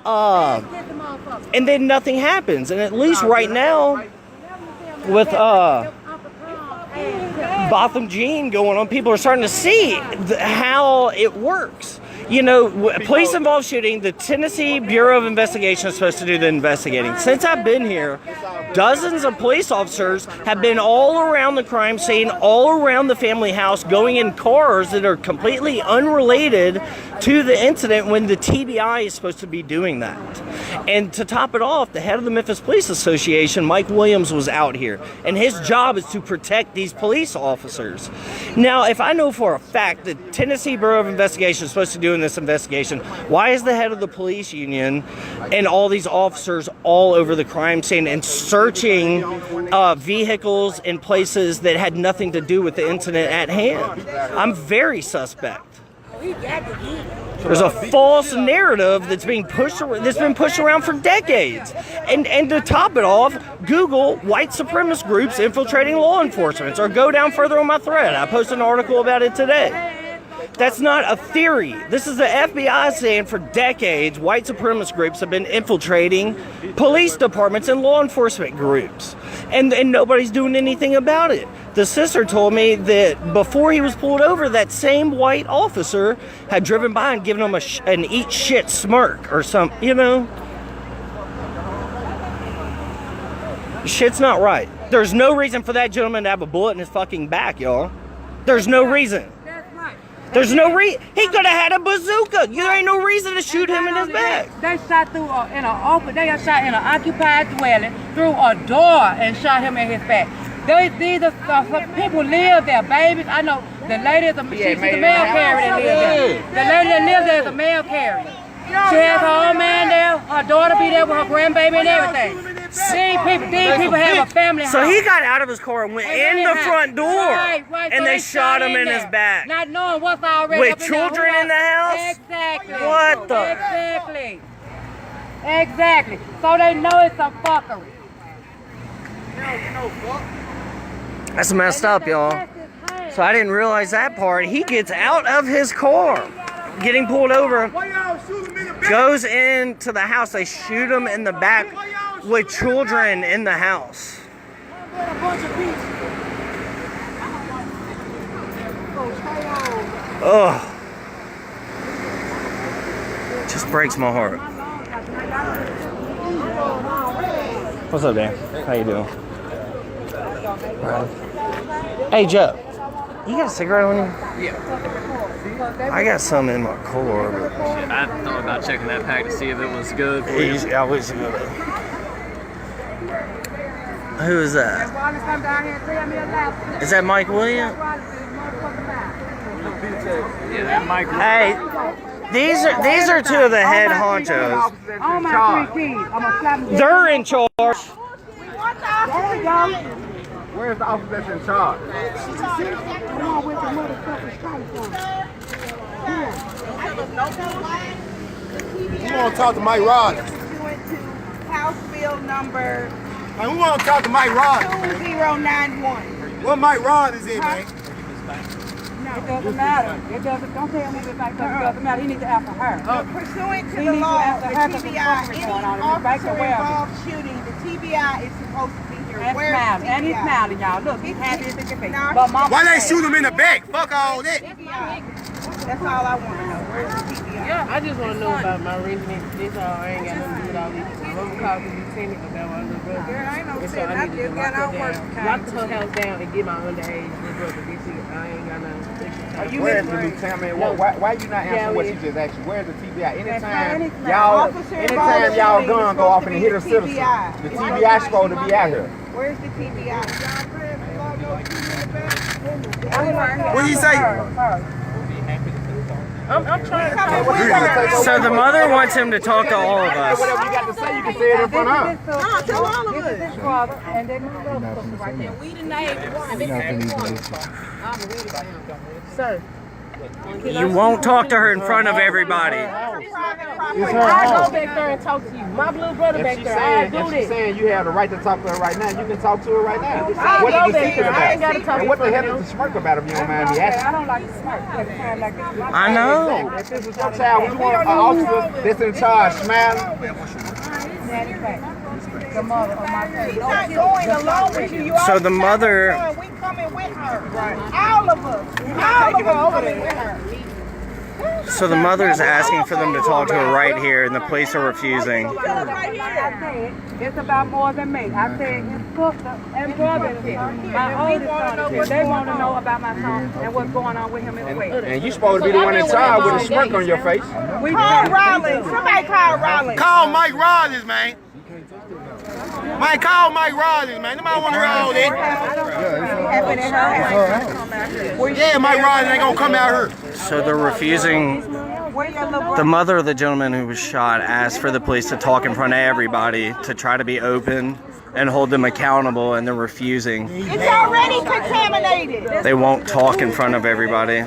and then nothing happens. And at least right now, with Botham Jean going on, people are starting to see how it works. You know, police involved shooting, the Tennessee Bureau of Investigation is supposed to do the investigating. Since I've been here, dozens of police officers have been all around the crime scene, all around the family house, going in cars that are completely unrelated to the incident when the TBI is supposed to be doing that. And to top it off, the head of the Memphis Police Association, Mike Williams, was out here. And his job is to protect these police officers. Now, if I know for a fact that Tennessee Bureau of Investigation is supposed to do doing this investigation? Why is the head of the police union and all these officers all over the crime scene and searching vehicles in places that had nothing to do with the incident at hand? I'm very suspect. There's a false narrative that's been pushed around for decades. And to top it off, Google white supremacist groups infiltrating law enforcement, or go down further on my thread. I posted an article about it today. That's not a theory. This is the FBI saying for decades white supremacist groups have been infiltrating police departments and law enforcement groups. And nobody's doing anything about it. The sister told me that before he was pulled over, that same white officer had driven by and given him an eat shit smirk or something, you know? Shit's not right. There's no reason for that gentleman to have a bullet in his fucking back, y'all. There's no reason. There's no reason. He could have had a bazooka. There ain't no reason to shoot him in his back. They shot through they shot in an occupied dwelling through a door and shot him in his back. These are people live there, babies. I know the lady is she's a mail carrier that lives there. The lady that lives there is a mail carrier. She has her own man there. Her daughter be there with her grandbaby and everything. These people have a family house. So he got out of his car and went in the front door, right. So and they shot him in his back. Not knowing what's already with children in the house? Exactly. What the? Exactly. So they know it's some fuckery. That's messed up, y'all. So I didn't realize that part. He gets out of his car, getting pulled over, goes into the house. They shoot him in the back with children in the house. Ugh. Just breaks my heart. What's up, Dan? How you doing? Hey, Joe. You got a cigarette on you? Yeah. I got some in my car. But I thought about checking that pack to see if it was good for you. I wish it would. Who is that? Is that Mike Williams? Yeah, Mike. Hey, these are two of the head honchos. They're in charge. There we go. Where's the officer that's in charge? We want to talk to Mike Rogers. House bill number We want to talk to Mike Rogers. 2091. What Mike Rogers is, man? It doesn't matter. It doesn't. Don't tell me it doesn't matter. He needs to ask for her. Pursuant to the law, the TBI, any officer involved shooting, the TBI is supposed to be here. And smiling. And he's smiling, y'all. Look, he's happy as he can be. Why they shoot him in the back? Fuck all that. That's all I want to know. Where's the TBI? Yeah, I just want to know about my reasoning. This all I ain't got nothing to do with all these. I'm calling the lieutenant about my little brother. Girl, I ain't no And so shit. I I need to just lock got out her work. down. Lock her house down and get my underage little brother. This shit, I ain't got nothing to do. Where's the lieutenant? Why you not answering what you just asked? Where's the TBI? Anytime y'all gun go off and hit a citizen, the TBI supposed to be out here. Where's the TBI? What do you say? I'm trying to. So the mother wants him to talk to all of us. Whatever you got to say, you can say it in front of her. No, tell all of us. This is his father, and then his little sister right there. We the name one. Sir. You won't talk to her in front of everybody. I go back there and talk to you. My little brother back there. I do If she's this. saying you have the right to talk to her right now, you can talk to her right now. I What go is the back secret there. I ain't got to about? talk And what to the hell her. is the smirk about if you don't mind me asking? I don't like to smirk at a time like this. I know. If this is your child, we want an officer that's in charge smiling. The mother of my She's son. not going along with you. You So the mother, we coming with her. All of us. All of us coming with her. so the mother's asking for them to talk to her right here, and the police are refusing. I said, it's about more than me. I said his sister and brother is here. My oldest son is here. They want to know about my son and what's going on with him as well. And you supposed to be the one in charge with a smirk on your face. Call Rollins. Somebody call Rollins. Call Mike Rogers, man. Man, call Mike Rogers, man. Nobody want to hear all that. Yeah, Mike Rogers ain't gonna come out here. So they're refusing The mother of the gentleman who was shot asked for the police to talk in front of everybody to try to be open and hold them accountable, and they're refusing. It's already contaminated. They won't talk in front of everybody.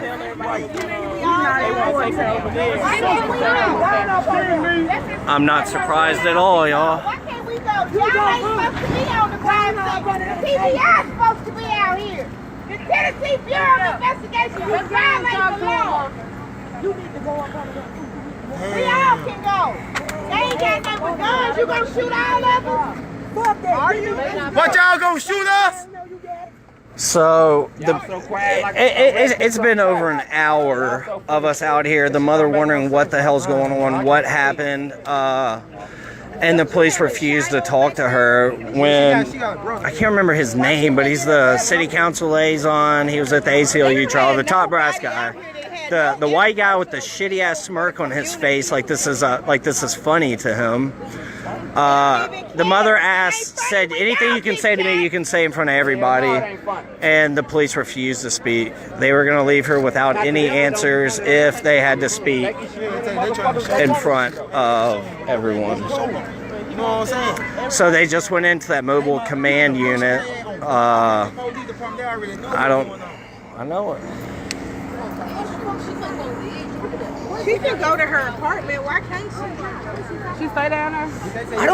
I'm not surprised at all, y'all. Why can't we go? Y'all ain't supposed to be on the crime scene. TBI's supposed to be out here. The Tennessee Bureau of Investigation is violating the law. You need to go up on the We all can go. They ain't got nothing but guns. You gonna shoot all of them? Fuck that. What, y'all gonna shoot us? So it's been over an hour of us out here. The mother wondering what the hell's going on, what happened, and the police refused to talk to her. When I can't remember his name, but he's the city council liaison. He was at the ACLU trial, the top brass guy, the white guy with the shitty ass smirk on his face, like this is funny to him. The mother said, anything you can say to me, you can say in front of everybody. And the police refused to speak. They were going to leave her without any answers if they had to speak in front of everyone. So they just went into that mobile command unit. I know it. She can go to her apartment. Why can't she? She stay down there? It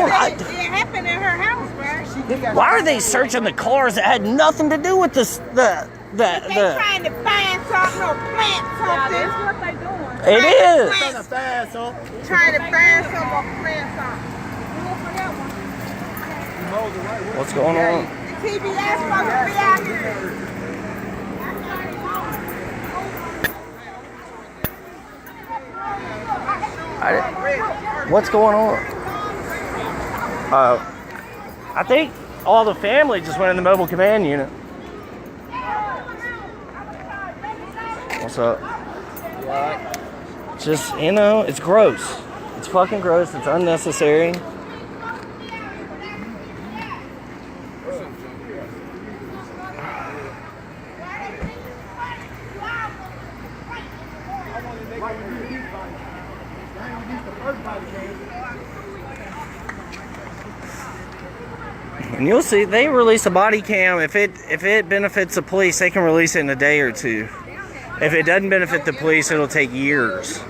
happened in her house, right? Why are they searching the cars that had nothing to do with this? They trying to find something or plant something. That's what they doing. It is. Trying to find something or plant something. What's going on? The TBS supposed to be out here. What's going on? I think all the family just went in the mobile command unit. What's up? Just, it's gross. It's fucking gross. It's unnecessary. And you'll see they release a body cam. If it benefits the police, they can release it in a day or two. If it doesn't benefit the police, it'll take years.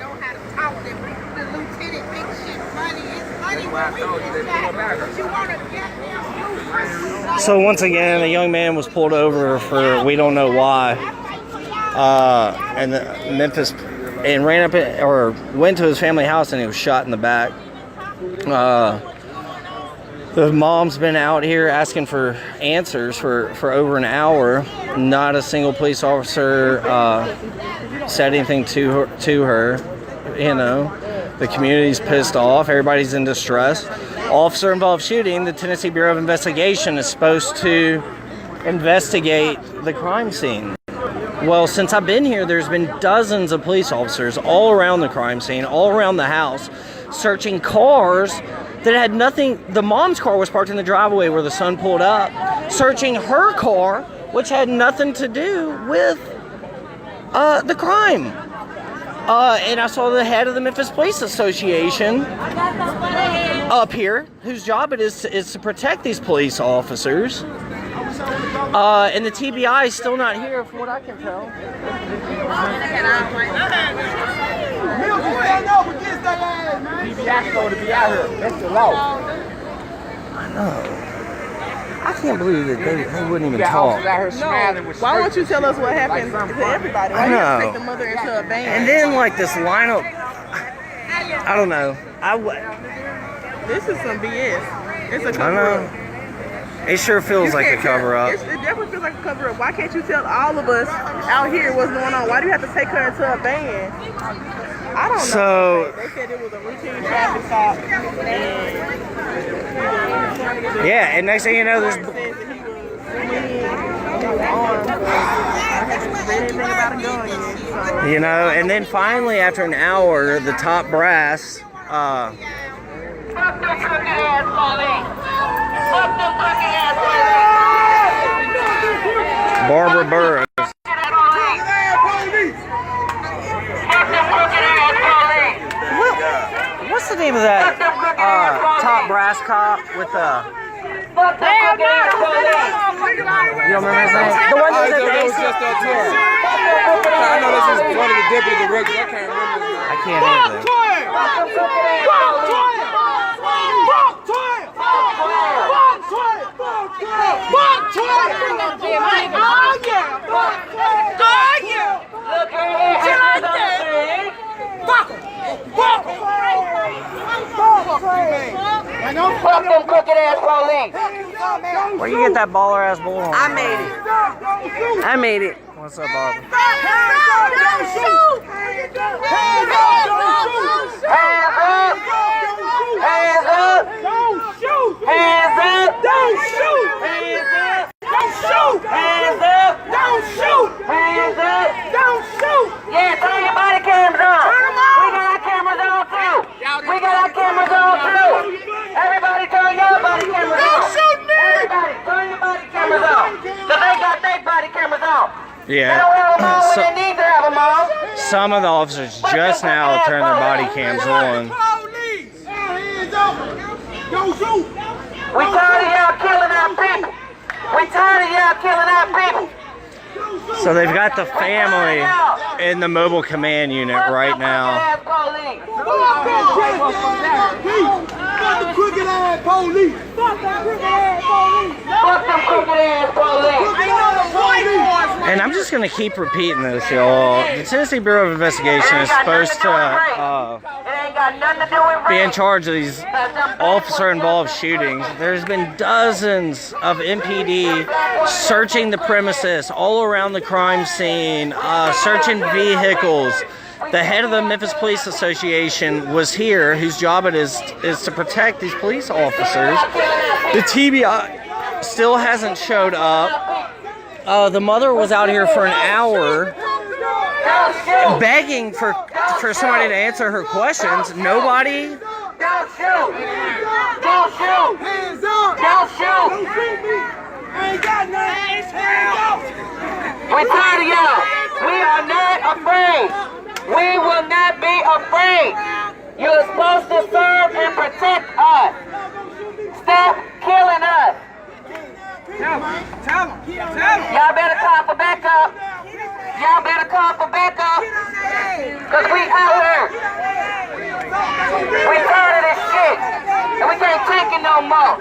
So once again, a young man was pulled over for we don't know why, and Memphis, and ran up or went to his family house and he was shot in the back. The mom's been out here asking for answers for over an hour. Not a single police officer said anything to her. The community's pissed off. Everybody's in distress. Officer-involved shooting. The Tennessee Bureau of Investigation is supposed to investigate the crime scene. Well, since I've been here, there's been dozens of police officers all around the crime scene, all around the house, searching cars that had nothing. The mom's car was parked in the driveway where the son pulled up, searching her car, which had nothing to do with the crime. And I saw the head of the Memphis Police Association up here, whose job it is to protect these police officers. And the TBI is still not here, from what I can tell. TBI's supposed to be out here. That's the law. I know. I can't believe that they wouldn't even talk. Why won't you tell us what happened to everybody? Why I you have to know. take the mother into a van? And then like this lineup, I don't know. This is some BS. It's a I cover know. up. It sure feels like a cover up. It definitely feels like a cover up. Why can't you tell all of us out here what's going on? Why do you have to take her into a van? I don't know. So They said it was a routine traffic stop. yeah, and next thing you know, there's and then finally after an hour, the top brass. Barbara Burrows. the name of that top brass cop with the? You don't remember his name? The one that was just I know this is one of the deputy directors. I can't remember. I can't either. Fuck them crooked ass police. Where you get that baller ass bullhorn? I made it. I made it. What's up, Barbara? Don't shoot! Hands up! Hands up! Don't shoot! Hands up! Don't shoot! Hands up! Don't shoot! Hands up! Don't shoot! Hands up! Don't shoot! Yeah, turn your body cameras on. Turn them on. We got our cameras on too. We got our cameras on too. Everybody turn your body cameras on. Don't shoot me! Everybody turn your body cameras on. So they got their body cameras on. Yeah. Some of the officers just now turned their body cams on. We tired of y'all killing our people. We tired of y'all killing our people. So they've got the family in the mobile command unit right now. Fuck the crooked ass police. Fuck them crooked ass police. Fuck them crooked ass police. And I'm just going to keep repeating this, y'all. The Tennessee Bureau of Investigation is supposed to be in charge of these officer-involved shootings. There's been dozens of MPD searching the premises all around the crime scene, searching vehicles. The head of the Memphis Police Association was here, whose job it is to protect these police officers. The TBI still hasn't showed up. The mother was out here for an hour begging for somebody to answer her questions. Nobody. Don't shoot! Don't shoot! Hands up! Don't shoot! Don't shoot me! I ain't got nothing! Hands up! We're tired of y'all! We are not afraid! We will not be afraid! You're supposed to serve and protect us! Stop killing us! Tell them! Y'all better call for backup! Y'all better call for backup! Cause we out here! We tired of this shit! And we can't take it no more!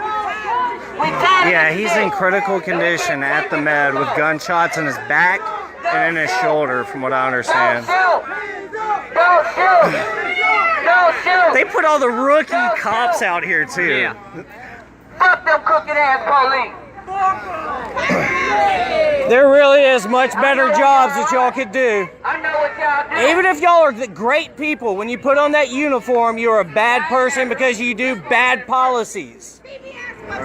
Yeah, he's in critical condition at the med with gunshots in his back and in his shoulder, from what I understand. Don't shoot! Don't shoot! They put all the rookie cops out here too. Yeah. Fuck them crooked ass police! There really is much better jobs that y'all could do. I know what y'all do. Even if y'all are the great people, when you put on that uniform, you're a bad person because you do bad policies.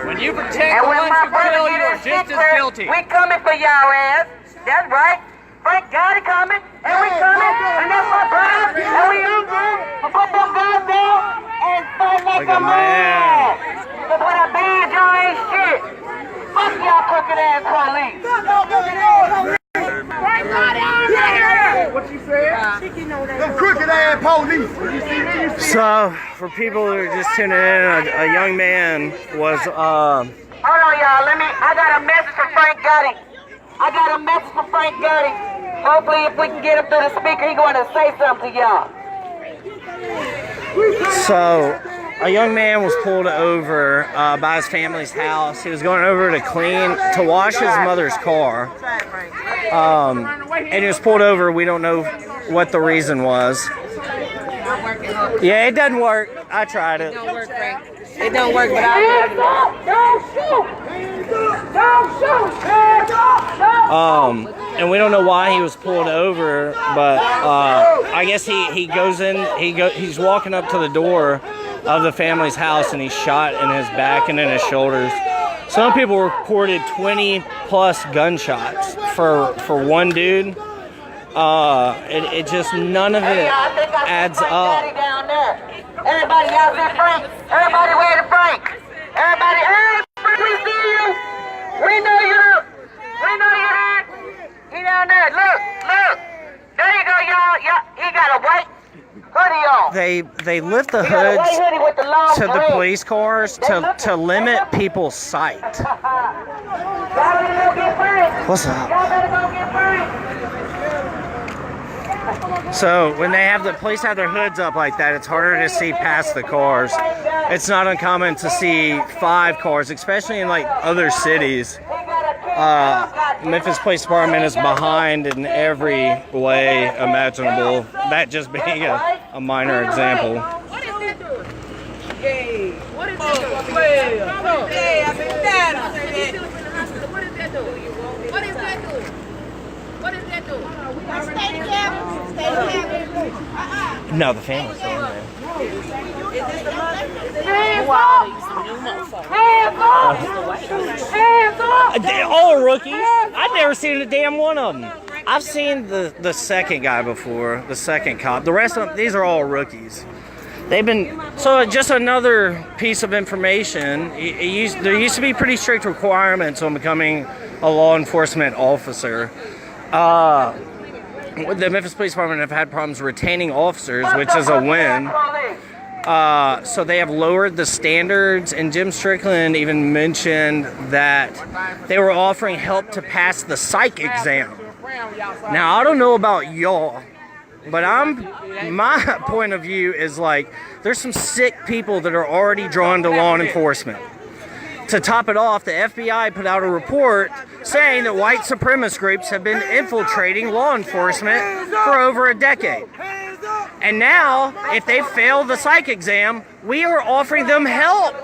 When you protect the ones who kill, you are just as guilty. We coming for y'all ass. That's right. Frank got it coming, and we coming, and that's my brother, and we out there to put them guns down and fight like a man. Cause when I ban y'all ain't shit. Fuck y'all crooked ass police. What you said? Them crooked ass police. So, for people who are just tuning in, a young man was, Hold on, y'all. I got a message from Frank Gotti. Hopefully, if we can get him through the speaker, he's going to say something to y'all. So, a young man was pulled over by his family's house. He was going over to wash his mother's car. And he was pulled over. We don't know what the reason was. Yeah, it doesn't work. I tried it. It don't work, Frank. It don't work, but I'll Hands up! Don't shoot! Don't shoot! Hands up! And we don't know why he was pulled over, but I guess he goes in. He's walking up to the door of the family's house, and he's shot in his back and in his shoulders. Some people reported 20 plus gunshots for one dude. It just, none of it adds up. Everybody out there, Frank. Everybody where to Frank. Everybody, we see you. We know you. We know you there. He down there. Look. There you go, y'all. He got a white they lift the hoods to the police cars to limit people's sight. What's up? So when they have the police have their hoods up like that, it's harder to see past the cars. It's not uncommon to see 5 cars, especially in like other cities. Memphis Police Department is behind in every way imaginable. That just being a minor example. What is that doing? What is that doing? What is that doing? What is that doing? What is that doing? Stay together. Stay together. No, the family's still in there. All rookies. I've never seen a damn one of them. I've seen the second guy before, the second cop. The rest of them, these are all rookies. They've been, so just another piece of information. There used to be pretty strict requirements on becoming a law enforcement officer. The Memphis Police Department have had problems retaining officers, which is a win. So they have lowered the standards, and Jim Strickland even mentioned that they were offering help to pass the psych exam. Now, I don't know about y'all, but my point of view is like, there's some sick people that are already drawn to law enforcement. To top it off, the FBI put out a report saying that white supremacist groups have been infiltrating law enforcement for over a decade. And now, if they fail the psych exam, we are offering them help.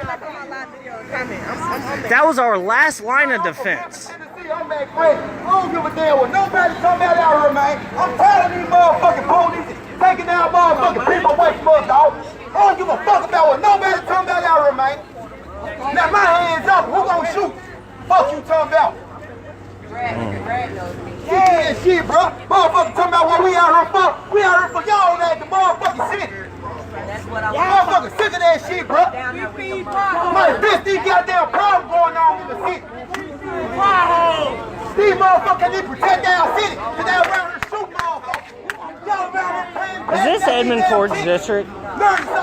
That was our last line of defense. I don't give a damn what nobody come out here, man. I'm tired of these motherfucking police taking down motherfucking people away from us, dog. I don't give a fuck about what nobody come out here, man. Now my hands up, who gonna shoot? Fuck you talking about? Yeah, shit, bro. Motherfucker talking about what we out here for. We out here for y'all at the motherfucking city. Motherfucker sick of that shit, bro. Man, bitch, these goddamn problems going on in the city. These motherfuckers need to protect our city, cause they around here shooting motherfuckers. Y'all around here paying. Is this Edmund Ford's district?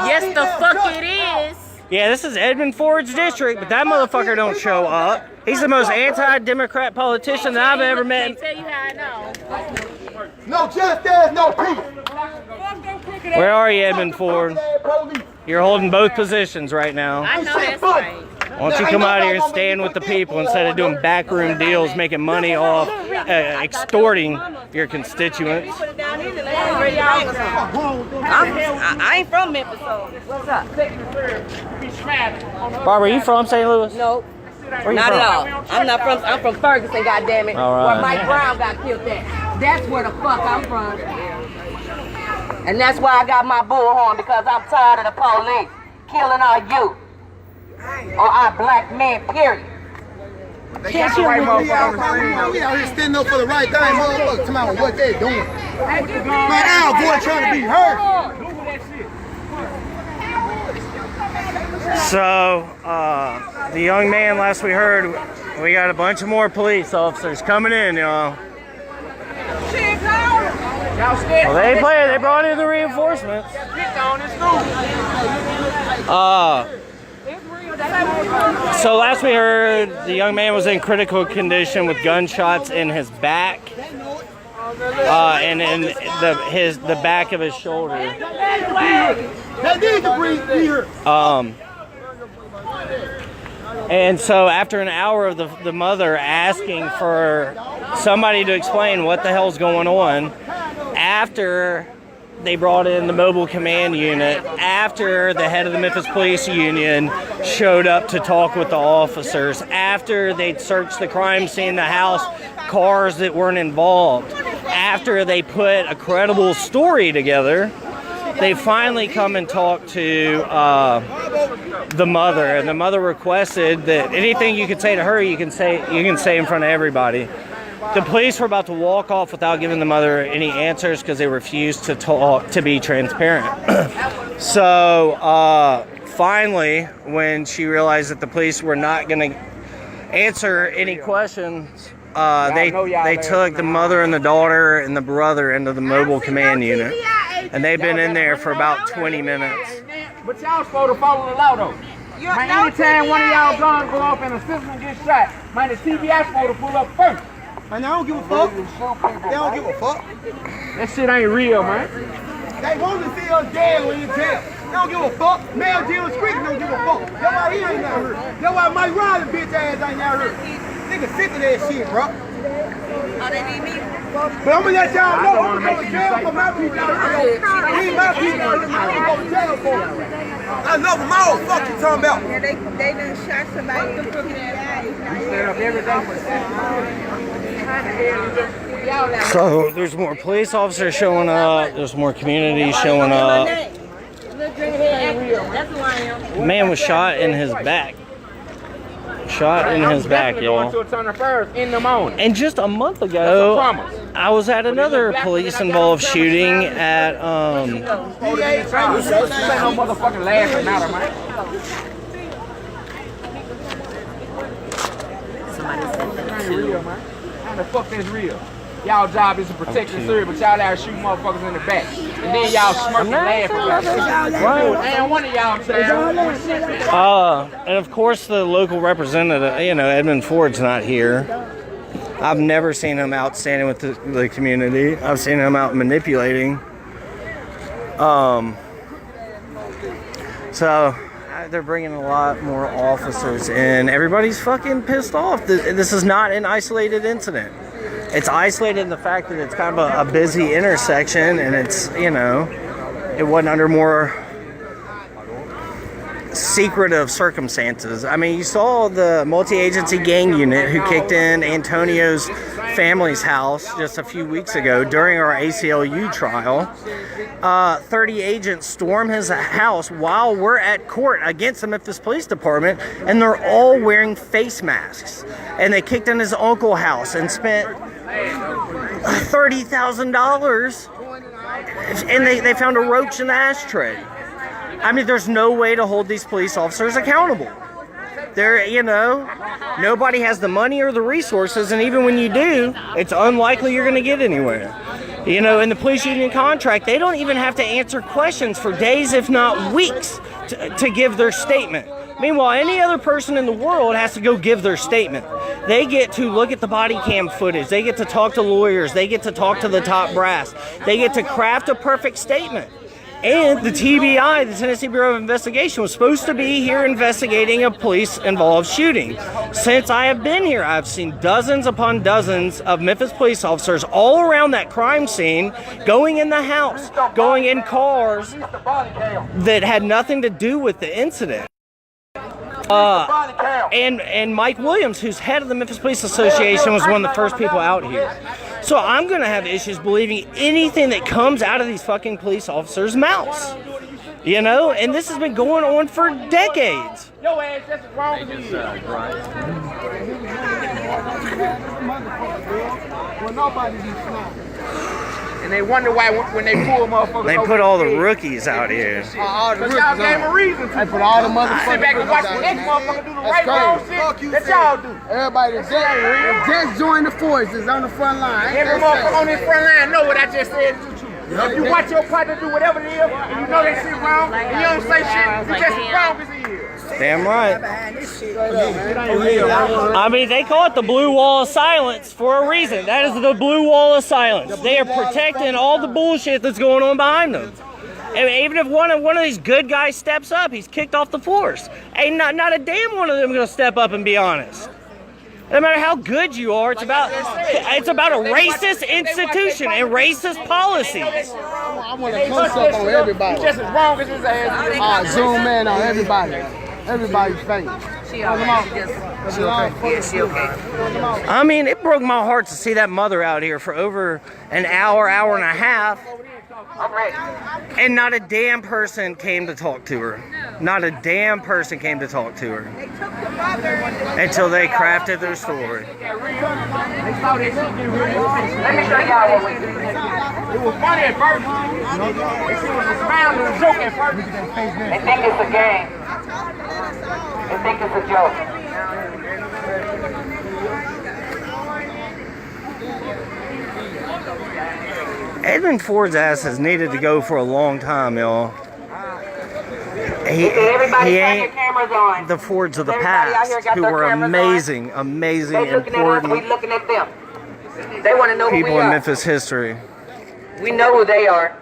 Yes, the fuck it is. Yeah, this is Edmund Ford's district, but that motherfucker don't show up. He's the most anti-democrat politician that I've ever met. I tell you how I know. No justice, no peace. Where are you, Edmund Ford? You're holding both positions right now. I know that's right. Why don't you come out here and stand with the people instead of doing backroom deals, making money off extorting your constituents? I ain't from Memphis, so what's up? Barbara, you from St. Louis? Nope. Where you Not from? at all. I'm from Ferguson, goddammit. All right. Where Mike Brown got killed at. That's where the fuck I'm from. And that's why I got my bullhorn, because I'm tired of the police killing our youth. Or our black men, period. They got the right motherfucker on the screen. We out here standing up for the right thing, motherfucker. Talking about what they doing. Man, our boy trying to be heard. So, the young man, last we heard, we got a bunch of more police officers coming in, y'all. Well, they ain't playing. They brought in the reinforcements. So last we heard, the young man was in critical condition with gunshots in his back, and in the back of his shoulder. And so after an hour of the mother asking for somebody to explain what the hell's going on, after they brought in the mobile command unit, after the head of the Memphis Police Union showed up to talk with the officers, after they'd searched the crime scene, the house, cars that weren't involved, after they put a credible story together, they finally come and talk to the mother, and the mother requested that anything you could say to her, you can say in front of everybody. The police were about to walk off without giving the mother any answers because they refused to talk, to be transparent. So finally, when she realized that the police were not going to answer any questions, they took the mother and the daughter and the brother into the mobile command unit. And they've been in there for about 20 minutes. But y'all supposed to follow the law, though. Man, anytime one of y'all guns go off and a citizen gets shot, man, the TBI supposed to pull up first. Man, I don't give a fuck. They don't give a fuck. That shit ain't real, man. They want to see us dead when you jail. They don't give a fuck. Mel Jill Street don't give a fuck. That's why he ain't not hurt. That's why Mike Riley bitch ass ain't not hurt. Nigga sick of that shit, bro. Oh, they need me. But I'm gonna let y'all know I'm gonna go to jail for my people out here. Leave my people out here. I'm gonna go to jail for them. I love them all. Fuck you talking about. Yeah, they done shot somebody in the eyes. You stand up every day for So there's more police officers showing up. There's more community showing up. Man was shot in his back. Shot in his back, y'all. And just a month ago, I was at another police-involved shooting at motherfucking laughing matter, man. Real, man. How the fuck that's real? Y'all job is to protect and serve, but y'all out shooting motherfuckers in the back. And then y'all smirking and laughing about it. And one of y'all and of course the local representative, you know, Edmund Ford's not here. I've never seen him out standing with the community. I've seen him out manipulating. So they're bringing a lot more officers in. Everybody's fucking pissed off. This is not an isolated incident. It's isolated in the fact that it's kind of a busy intersection, and it's, you know, it wasn't under more secretive circumstances. I mean, you saw the multi-agency gang unit who kicked in Antonio's family's house just a few weeks ago during our ACLU trial. 30 agents storm his house while we're at court against the Memphis Police Department, and they're all wearing face masks. And they kicked in his uncle's house and spent $30,000, and they found a roach in the ashtray. I mean, there's no way to hold these police officers accountable. They're, you know, nobody has the money or the resources, and even when you do, it's unlikely you're going to get anywhere. You know, in the police union contract, they don't even have to answer questions for days, if not weeks, to give their statement. Meanwhile, any other person in the world has to go give their statement. They get to look at the body cam footage. They get to talk to lawyers. They get to talk to the top brass. They get to craft a perfect statement. And the TBI, the Tennessee Bureau of Investigation, was supposed to be here investigating a police-involved shooting. Since I have been here, I've seen dozens upon dozens of Memphis police officers all around that crime scene, going in the house, going in cars that had nothing to do with the incident. And Mike Williams, who's head of the Memphis Police Association, was one of the first people out here. So I'm going to have issues believing anything that comes out of these fucking police officers' mouths. You know, and this has been going on for decades. Your ass just as wrong as you. Well, nobody's and they wonder why when they pull motherfuckers. They put all the rookies out here. All the rookies y'all gave a reason to. They put all the motherfuckers. Sit back and watch the next motherfucker do the right wrong shit that y'all do. Everybody that just joined the forces on the front line. Every motherfucker on this front line know what I just said to you. If you watch your partner do whatever it is, and you know that shit wrong, and you don't say shit, you just as wrong as he is. Damn right. I mean, they call it the blue wall of silence for a reason. That is the blue wall of silence. They are protecting all the bullshit that's going on behind them. And even if one of these good guys steps up, he's kicked off the force. Ain't not a damn one of them gonna step up and be honest. No matter how good you are, it's about a racist institution and racist policies. I want to close up on everybody. Just as wrong as his ass. Zoom in on everybody. Everybody's famous. She okay. She okay. I mean, it broke my heart to see that mother out here for over an hour, hour and a half. And not a damn person came to talk to her. Not a damn person came to talk to her. They took the mother until they crafted their story. Let me show y'all what we did. It was funny at first. It was a smile and a joke at first. They think it's a game. They think it's a joke. Edmund Ford's ass has needed to go for a long time, y'all. He ain't the Fords of the past, who were amazing, important We looking at them. They want to know people who we in are. Memphis history. We know who they are.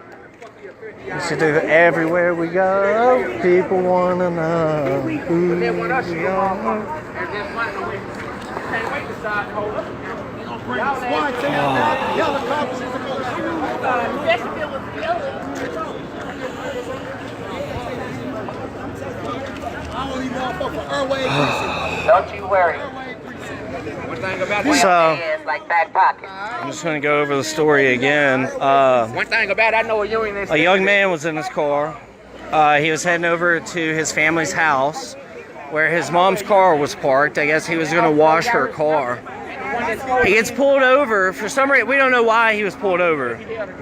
We should do it everywhere we go. People want to know who we are. Don't you worry. So, Like back pocket. I'm just going to go over the story again. One thing about it, I know a union is A young man was in his car. He was heading over to his family's house where his mom's car was parked. I guess he was going to wash her car. He gets pulled over. For some reason, we don't know why he was pulled over.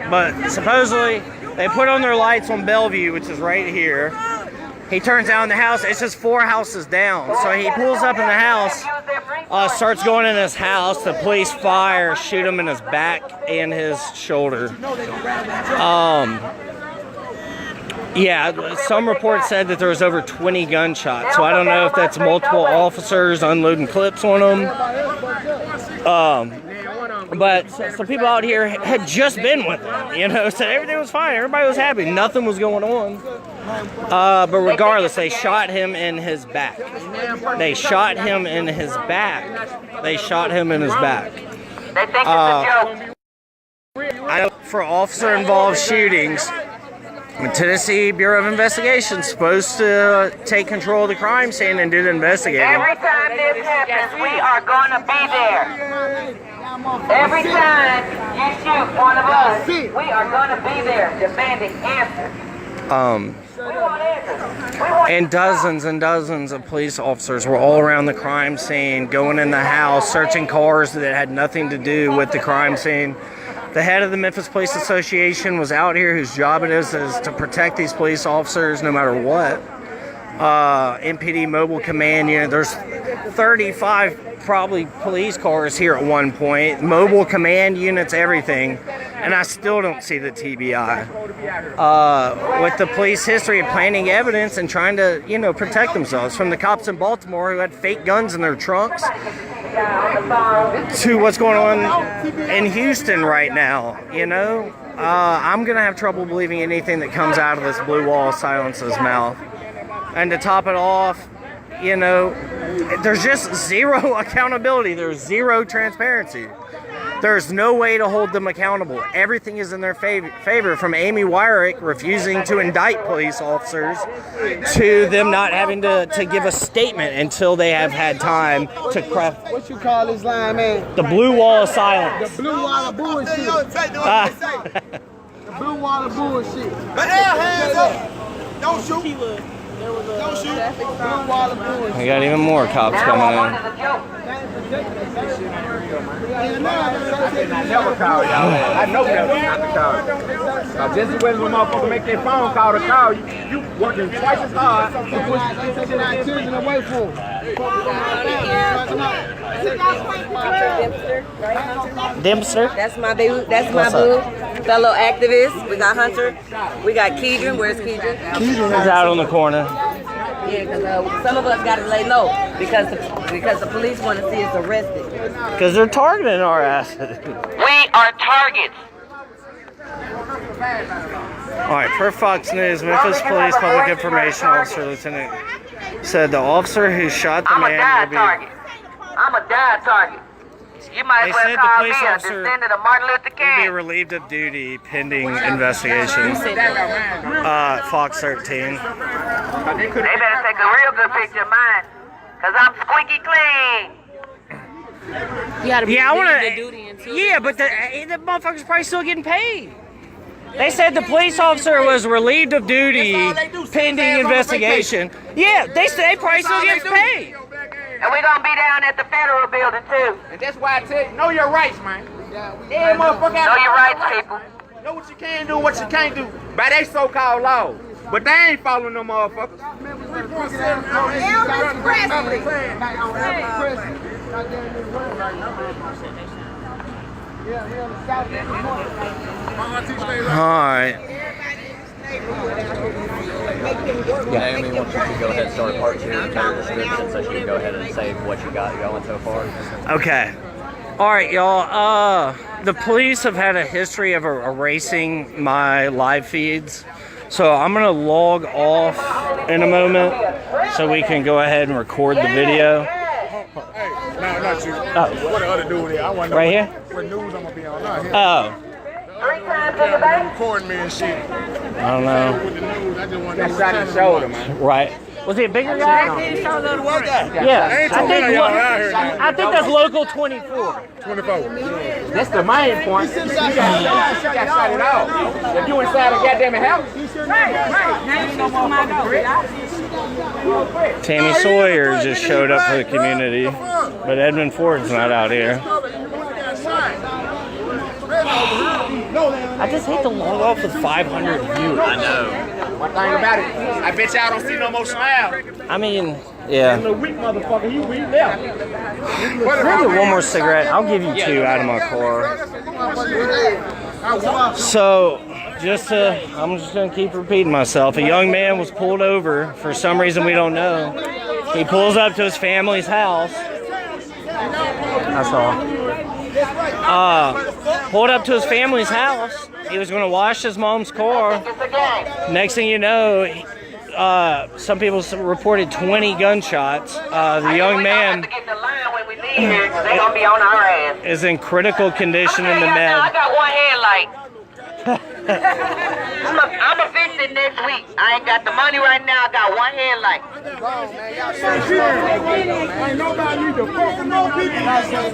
But supposedly, they put on their lights on Bellevue, which is right here. He turns down the house. It's just 4 houses down. So he pulls up in the house, starts going in his house. The police fire, shoot him in his back and his shoulder. Yeah, some reports said that there was over 20 gunshots. So I don't know if that's multiple officers unloading clips on them. But some people out here had just been with him, you know, said everything was fine. Everybody was happy. Nothing was going on. But regardless, they shot him in his back. They shot him in his back. They shot him in his back. They think it's a joke. I know for officer-involved shootings, the Tennessee Bureau of Investigation is supposed to take control of the crime scene and do the investigating. Every time this happens, we are going to be there. Every time you shoot one of us, we are going to be there demanding answers. We want answers. And dozens of police officers were all around the crime scene, going in the house, searching cars that had nothing to do with the crime scene. The head of the Memphis Police Association was out here, whose job it is to protect these police officers no matter what. MPD Mobile Command Unit, there's 35 probably police cars here at one point, mobile command units, everything, and I still don't see the TBI. With the police history of planting evidence and trying to, you know, protect themselves from the cops in Baltimore who had fake guns in their trunks to what's going on in Houston right now, you know. I'm gonna have trouble believing anything that comes out of this blue wall of silence's mouth. And to top it off, you know, there's just zero accountability. There's zero transparency. There's no way to hold them accountable. Everything is in their favor, from Amy Wyrick refusing to indict police officers to them not having to give a statement until they have had time to craft. What you call this line, man? The blue wall of silence. The blue wall of bullshit. The blue wall of bullshit. But hands up. Don't shoot. Don't shoot. Blue wall of bullshit. We got even more cops coming in. I never call y'all. I know never not to call. Now, just as well as a motherfucker make that phone call to call you, you working twice as hard to push the children away from. Dempster? That's my boo. That's my boo. Fellow activist. We got Hunter. We got Keedron. Where's Keedron? Keedron is out on the corner. Yeah, because some of us got to lay low because the police want to see us arrested. Because they're targeting our asses. We are targets. Alright, per Fox News, Memphis Police Public Information Officer Lieutenant said the officer who shot the man will be... I'm a die target. You might They as well said the call police me a officer descendant of Martin Luther will King. be relieved of duty pending investigation. Fox 13. They better take a real good picture of mine, because I'm squeaky clean. Yeah, I want to... Yeah, but the motherfucker's probably still getting paid. They said the police officer was relieved of duty pending investigation. Yeah, they probably still gets paid. And we're going to be down at the federal building, too. And that's why I tell you, know your rights, man. Yeah, motherfucker. Know your rights, people. Know what you can do, what you can't do by they so-called laws. But they ain't following them motherfuckers. Alright. Naomi wants you to go ahead and start part 2 and tell your description so she can go ahead and say what you got going so far. Okay. Alright, y'all. The police have had a history of erasing my live feeds. So I'm going to log off in a moment so we can go ahead and record the video. Hey, no, not you. Oh. What the other dude here? I want to know Right here? what news I'm going to be on. Not him. Oh. Recording me and shit. I don't know. With the news, I just want to That know shot in the shoulder, man. Right. Was he a bigger guy? Yeah. Ain't too many of y'all out here now. I think that's local 24. 24. That's the main point. You got shot it out. If you inside a goddamn house. Tammy Sawyer just showed up for the community, but Edmund Ford's not out here. I just hate to log off with 500 viewers. I know. One thing about it, I bet y'all don't see no more smile. I mean, yeah. The weak motherfucker, he weak left. Can I get one more cigarette? I'll give you 2 out of my car. So, I'm just gonna keep repeating myself. A young man was pulled over for some reason we don't know. He pulls up to his family's house. That's all. Pulled up to his family's house. He was gonna wash his mom's car. Next thing you know, some people reported 20 gunshots. The young man is in critical condition in the med. I got one headlight. I'm evicted next week. I ain't got the money right now. I got one headlight.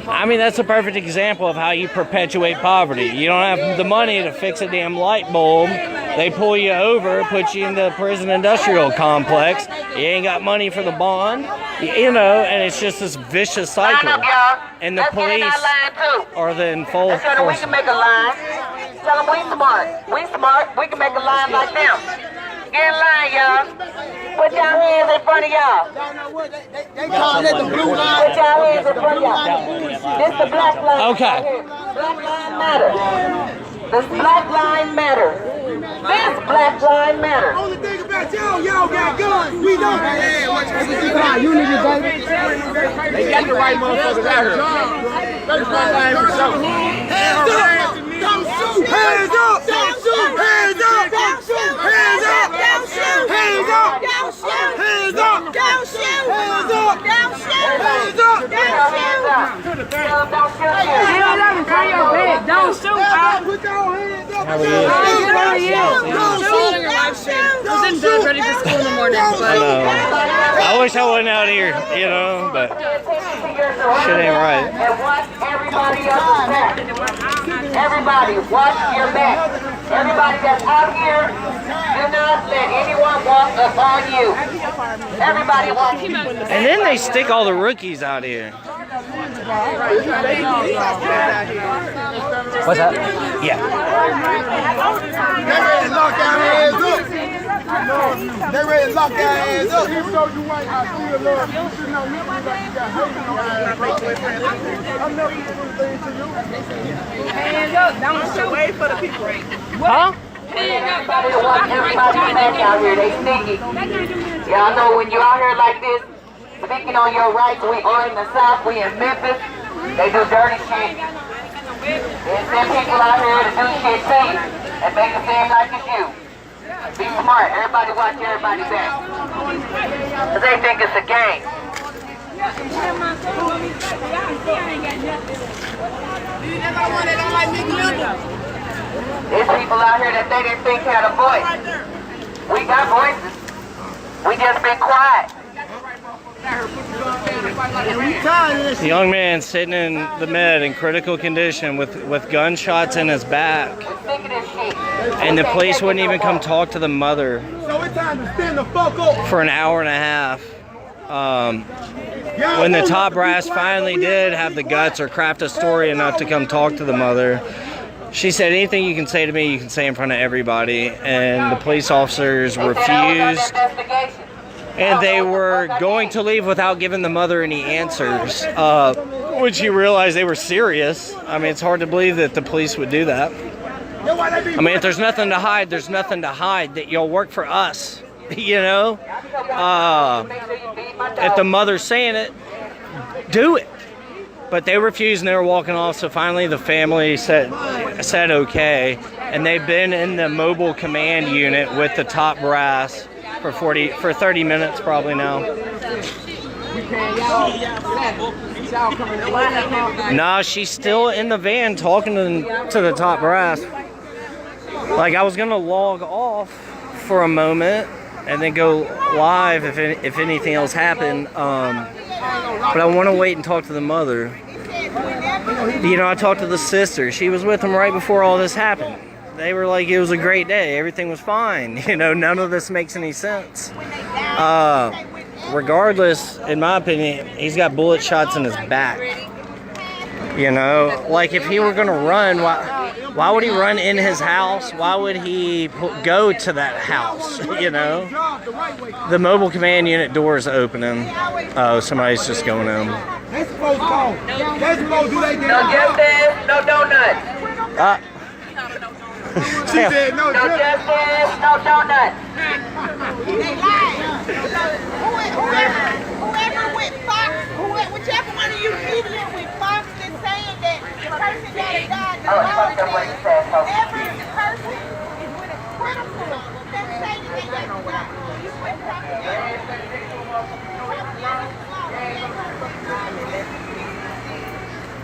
I mean, that's a perfect example of how you perpetuate poverty. You don't have the money to fix a damn light bulb. They pull you over, put you in the prison industrial complex. You ain't got money for the bond, you know, and it's just this vicious cycle. And the police are the enforcement. We can make a line. Tell them we smart. We smart. We can make a line like them. Get in line, y'all. Put your hands in front of y'all. They call it the blue line. Put your hands in front of y'all. This the black line. Okay. Black line matters. This black line matters. This black line matters. Only thing about y'all got guns. We don't. You niggas, baby. They got the right motherfuckers out here. That's my line for sure. Hands up! Don't shoot! Hands up! Don't shoot! Hands up! Don't shoot! Hands up! Don't shoot! Hands up! Don't shoot! Hands up! Don't shoot! Hands up! Don't shoot! Hands up! Don't shoot, Put your hands up! Don't shoot! Ready for school in the morning. I know. I wish I wasn't out here, you know, but shit ain't right. And watch everybody else's back. Everybody, watch your back. Everybody that's out here, do not let anyone walk up on you. Everybody watch you. And then they stick all the rookies out here. What's that? Yeah. They ready to lock our hands up. They ready to lock our hands up. Even though you white, I still love you. You should know me like you got hate in your ass, bro. I'm never gonna do things to you. Hands up, don't shoot. Wait for the people. Huh? Everybody watch everybody back out here. They sneaky. Y'all know when you're out here like this, speaking on your rights, we are in the South, we in Memphis. They do dirty shit. There's some people out here to do shit to you and make it seem like it's you. Be smart. Everybody watch everybody back. Cause they think it's a game. There's people out here that they didn't think had a voice. We got voices. We just been quiet. The young man sitting in the med in critical condition with gunshots in his back. And the police wouldn't even come talk to the mother So it's time to stand the fuck up. for an hour and a half. When the top brass finally did have the guts or craft a story enough to come talk to the mother, she said, anything you can say to me, you can say in front of everybody. And the police officers refused And they were going to leave without giving the mother any answers. When she realized they were serious. I mean, it's hard to believe that the police would do that. I mean, if there's nothing to hide, there's nothing to hide. That you'll work for us, you know? If the mother's saying it, do it. But they refused and they were walking off, so finally the family said okay. And they've been in the mobile command unit with the top brass for 30 minutes probably now. Nah, she's still in the van talking to the top brass. Like, I was gonna log off for a moment and then go live if anything else happened. But I want to wait and talk to the mother. You know, I talked to the sister. She was with them right before all this happened. They were like, it was a great day. Everything was fine. You know, none of this makes any sense. Regardless, in my opinion, he's got bullet shots in his back. You know, like if he were going to run, why would he run in his house? Why would he go to that house? You know, the mobile command unit door is opening. Oh, somebody's just going in. They're supposed to go. They're supposed to do their No justice, no donuts. She said no justice, no donuts. They lied. Whoever with Fox, whichever one of you media with Fox is saying that the person that died, every person is with a critical that say that they got died. You put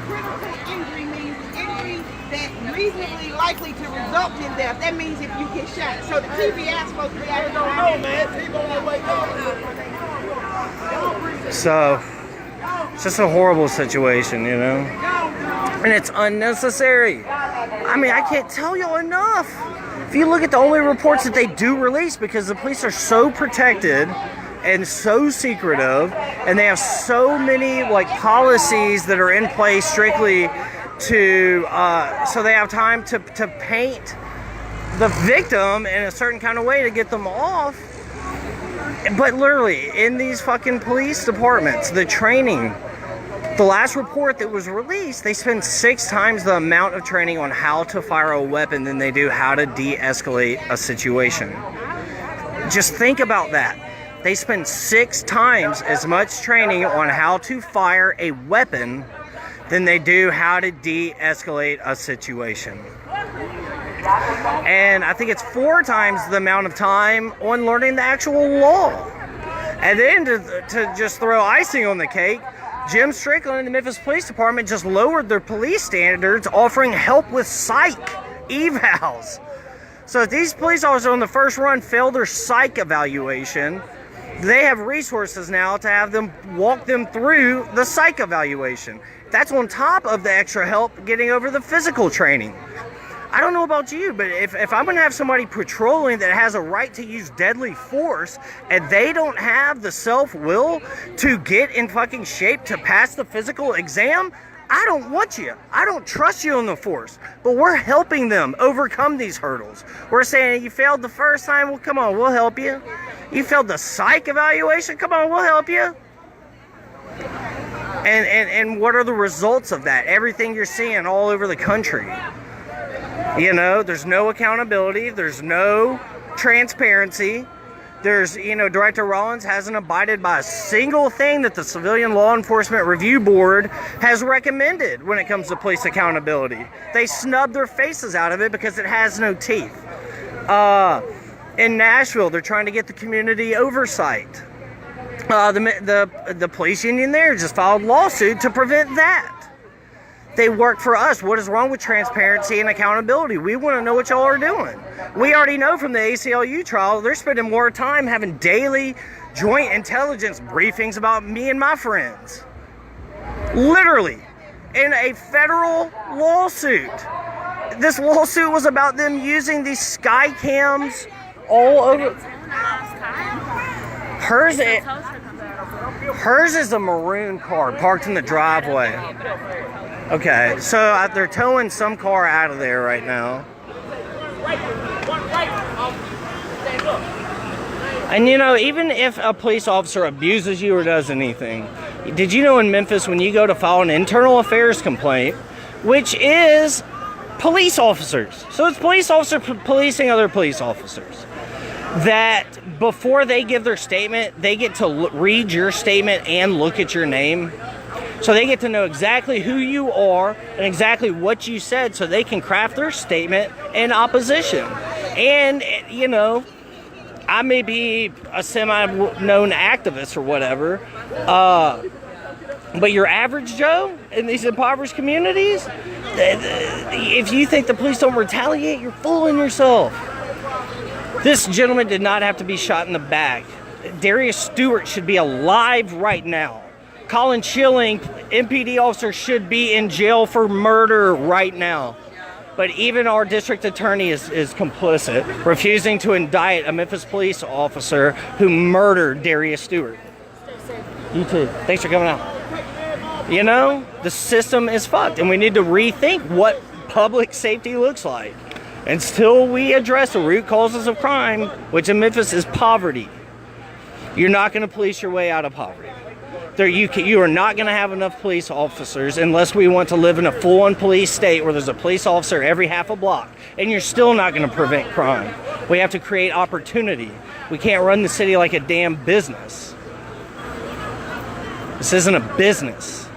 critical injury means injury that reasonably likely to result in death. That means if you get shot. So the TBI is supposed to be out. Don't know, man. People don't wake up. So, it's just a horrible situation, you know? And it's unnecessary. I mean, I can't tell you enough. If you look at the only reports that they do release, because the police are so protected and so secretive, and they have so many like policies that are in place strictly to so they have time to paint the victim in a certain kind of way to get them off. But literally, in these fucking police departments, the training, the last report that was released, they spend 6 times the amount of training on how to fire a weapon than they do how to de-escalate a situation. Just think about that. They spend 6 times as much training on how to fire a weapon than they do how to de-escalate a situation. And I think it's 4 times the amount of time on learning the actual law. And then to just throw icing on the cake, Jim Strickland and the Memphis Police Department just lowered their police standards, offering help with psych evals. So if these police officers on the first run fail their psych evaluation, they have resources now to have them walk them through the psych evaluation. That's on top of the extra help getting over the physical training. I don't know about you, but if I'm going to have somebody patrolling that has a right to use deadly force and they don't have the self-will to get in fucking shape to pass the physical exam, I don't want you. I don't trust you on the force. But we're helping them overcome these hurdles. We're saying, you failed the first time? Well, come on, we'll help you. You failed the psych evaluation? Come on, we'll help you. And what are the results of that? Everything you're seeing all over the country. You know, there's no accountability. There's no transparency. There's, you know, Director Rollins hasn't abided by a single thing that the Civilian Law Enforcement Review Board has recommended when it comes to police accountability. They snub their faces out of it because it has no teeth. In Nashville, they're trying to get the community oversight. The police union there just filed a lawsuit to prevent that. They work for us. What is wrong with transparency and accountability? We want to know what y'all are doing. We already know from the ACLU trial, they're spending more time having daily joint intelligence briefings about me and my friends. Literally, in a federal lawsuit. This lawsuit was about them using these sky cams all over. Hers is a maroon car parked in the driveway. Okay, so they're towing some car out of there right now. And you know, even if a police officer abuses you or does anything, did you know in Memphis when you go to file an internal affairs complaint, which is police officers, so it's police officers policing other police officers, that before they give their statement, they get to read your statement and look at your name. So they get to know exactly who you are and exactly what you said so they can craft their statement in opposition. And, you know, I may be a semi-known activist or whatever, but your average Joe in these impoverished communities, if you think the police don't retaliate, you're fooling yourself. This gentleman did not have to be shot in the back. Darius Stewart should be alive right now. Colin Schilling, MPD officer, should be in jail for murder right now. But even our district attorney is complicit, refusing to indict a Memphis police officer who murdered Darius Stewart. You too. Thanks for coming out. You know, the system is fucked, and we need to rethink what public safety looks like. Until we address the root causes of crime, which in Memphis is poverty, you're not going to police your way out of poverty. You are not going to have enough police officers unless we want to live in a full-on police state where there's a police officer every half a block. And you're still not going to prevent crime. We have to create opportunity. We can't run the city like a damn business. This isn't a business.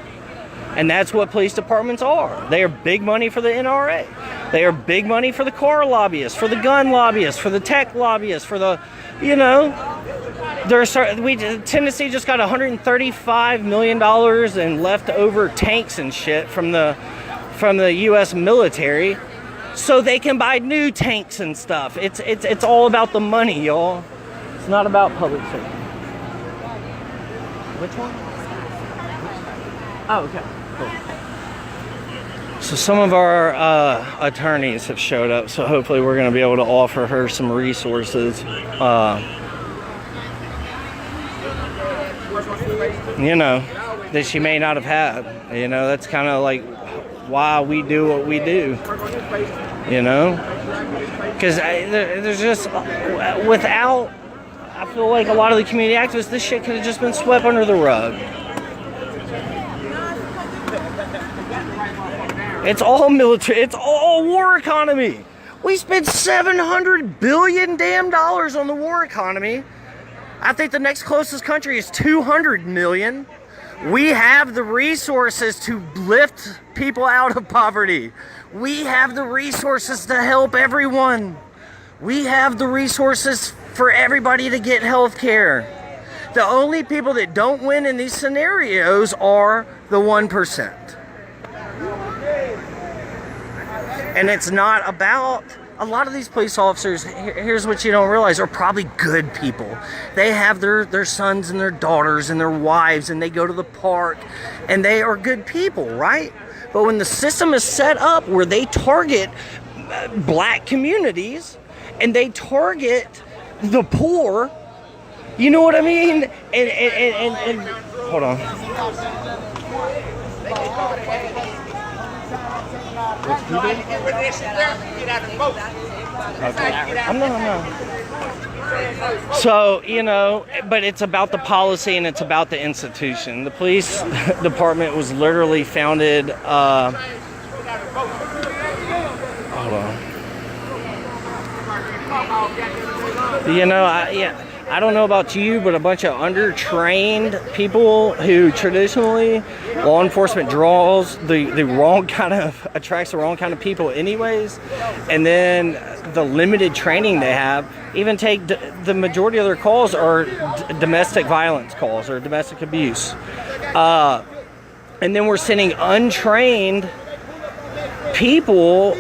And that's what police departments are. They are big money for the NRA. They are big money for the car lobbyists, for the gun lobbyists, for the tech lobbyists, for the, you know... Tennessee just got $135 million in leftover tanks and shit from the U.S. military, so they can buy new tanks and stuff. It's all about the money, y'all. It's not about public safety. Which one? Oh, okay. Cool. So some of our attorneys have showed up, so hopefully we're going to be able to offer her some resources. You know, that she may not have had. You know, that's kind of like why we do what we do. You know? Because there's just, without, I feel like a lot of the community activists, this shit could have just been swept under the rug. It's all military, it's all war economy. We spent $700 billion damn dollars on the war economy. I think the next closest country is 200 million. We have the resources to lift people out of poverty. We have the resources to help everyone. We have the resources for everybody to get health care. The only people that don't win in these scenarios are the 1%. And it's not about... A lot of these police officers, here's what you don't realize, are probably good people. They have their sons and their daughters and their wives, and they go to the park, and they are good people, right? But when the system is set up where they target black communities, and they target the poor, you know what I mean? And hold on. I'm not. So, you know, but it's about the policy and it's about the institution. The police department was literally founded, hold on. You know, I don't know about you, but a bunch of undertrained people who traditionally law enforcement draws the wrong kind of, attracts the wrong kind of people anyways. And then the limited training they have, even take the majority of their calls are domestic violence calls or domestic abuse. And then we're sending untrained people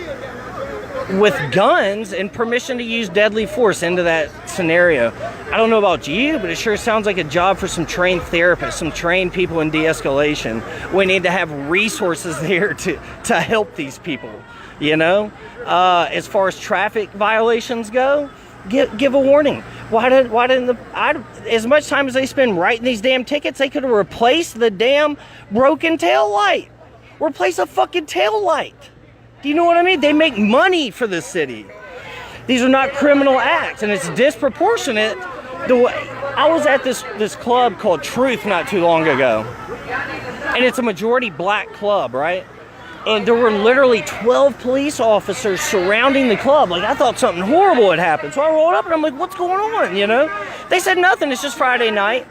with guns and permission to use deadly force into that scenario. I don't know about you, but it sure sounds like a job for some trained therapists, some trained people in de-escalation. We need to have resources there to help these people, you know? As far as traffic violations go, give a warning. Why didn't as much time as they spend writing these damn tickets, they could have replaced the damn broken tail light. Replace a fucking tail light. Do you know what I mean? They make money for the city. These are not criminal acts, and it's disproportionate I was at this club called Truth not too long ago, and it's a majority black club, right? And there were literally 12 police officers surrounding the club. Like, I thought something horrible had happened. So I rolled up and I'm like, what's going on, you know? They said nothing, it's just Friday night.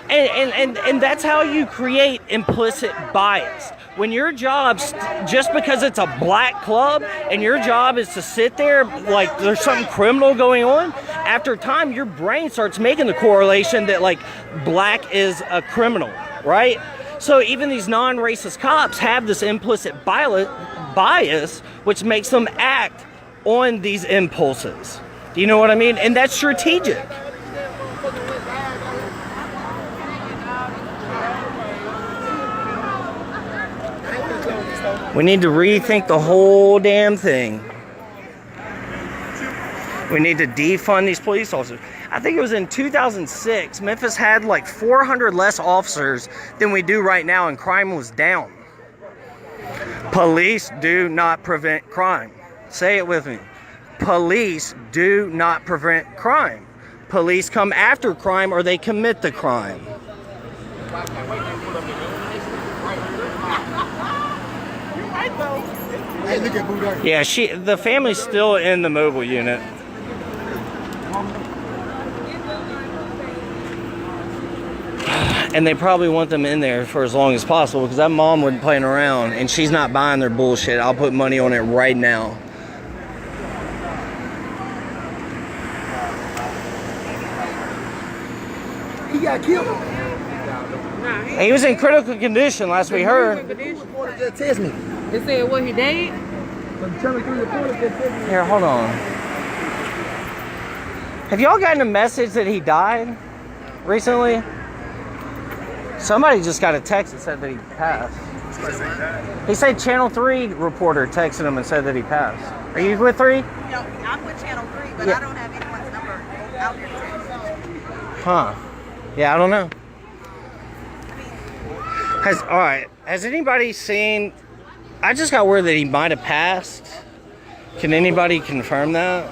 And that's how you create implicit bias. When your job's, just because it's a black club and your job is to sit there like there's something criminal going on, after a time your brain starts making the correlation that like black is a criminal, right? So even these non-racist cops have this implicit bias, which makes them act on these impulses. Do you know what I mean? And that's strategic. We need to rethink the whole damn thing. We need to defund these police officers. I think it was in 2006, Memphis had like 400 less officers than we do right now, and crime was down. Police do not prevent crime. Say it with me. Police do not prevent crime. Police come after crime or they commit the crime. Yeah, the family's still in the mobile unit. And they probably want them in there for as long as possible because that mom wasn't playing around and she's not buying their bullshit. I'll put money on it right now. He got killed. He was in critical condition last we heard. Just test me. They said what, he dead? Here, hold on. Have y'all gotten a message that he died recently? Somebody just got a text that said that he passed. He said Channel 3 reporter texted him and said that he passed. Are you with 3? No, I'm with Channel 3, but yeah. I don't have anyone's number out here to. Huh. Yeah, I don't know. Has anybody seen... I just got word that he might have passed. Can anybody confirm that?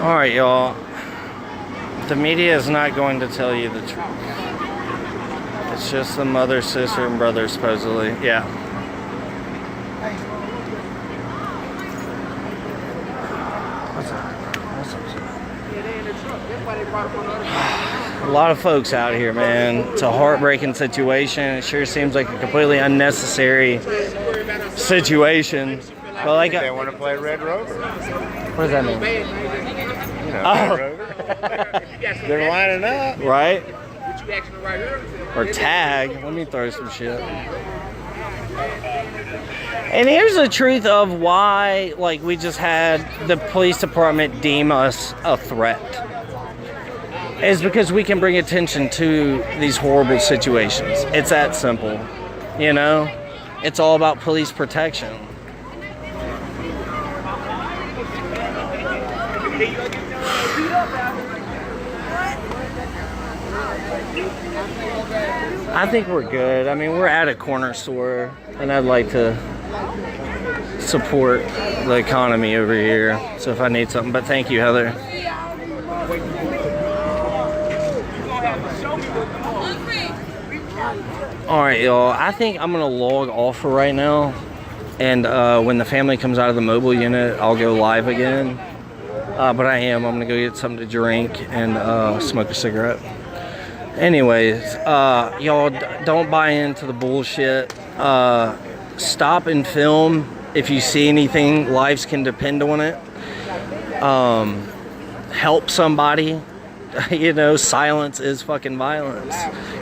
All right, y'all. The media is not going to tell you the truth. It's just the mother, sister, and brother, supposedly. Yeah. What's up? A lot of folks out here, man. It's a heartbreaking situation. It sure seems like a completely unnecessary situation. But like, they want to play Red Rover. What does that mean? You know, Red Rover. They're lining up. Right? Or tag. Let me throw some shit. And here's the truth of why, like, we just had the police department deem us a threat. Is because we can bring attention to these horrible situations. It's that simple. You know? It's all about police protection. I think we're good. I mean, we're at a corner store, and I'd like to support the economy over here. So if I need something, but thank you, Heather. All right, y'all. I think I'm gonna log off for right now, and when the family comes out of the mobile unit, I'll go live again. But I'm gonna go get something to drink and smoke a cigarette. Anyways, y'all don't buy into the bullshit. Stop and film if you see anything. Lives can depend on it. Help somebody. You know, silence is fucking violence.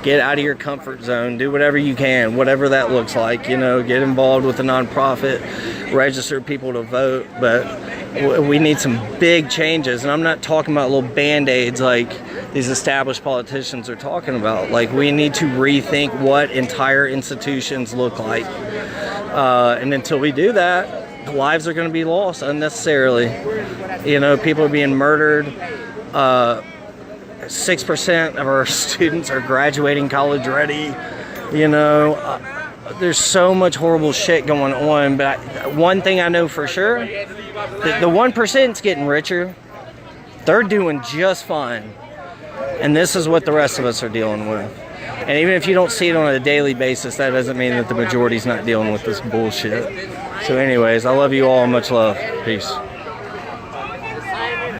Get out of your comfort zone. Do whatever you can, whatever that looks like. You know, get involved with a nonprofit. Register people to vote. But we need some big changes. And I'm not talking about little band-aids like these established politicians are talking about. Like, we need to rethink what entire institutions look like. And until we do that, lives are going to be lost unnecessarily. You know, people are being murdered. 6% of our students are graduating college ready. You know, there's so much horrible shit going on. But one thing I know for sure, the 1%'s getting richer. They're doing just fine. And this is what the rest of us are dealing with. And even if you don't see it on a daily basis, that doesn't mean that the majority's not dealing with this bullshit. So anyways, I love you all. Much love. Peace.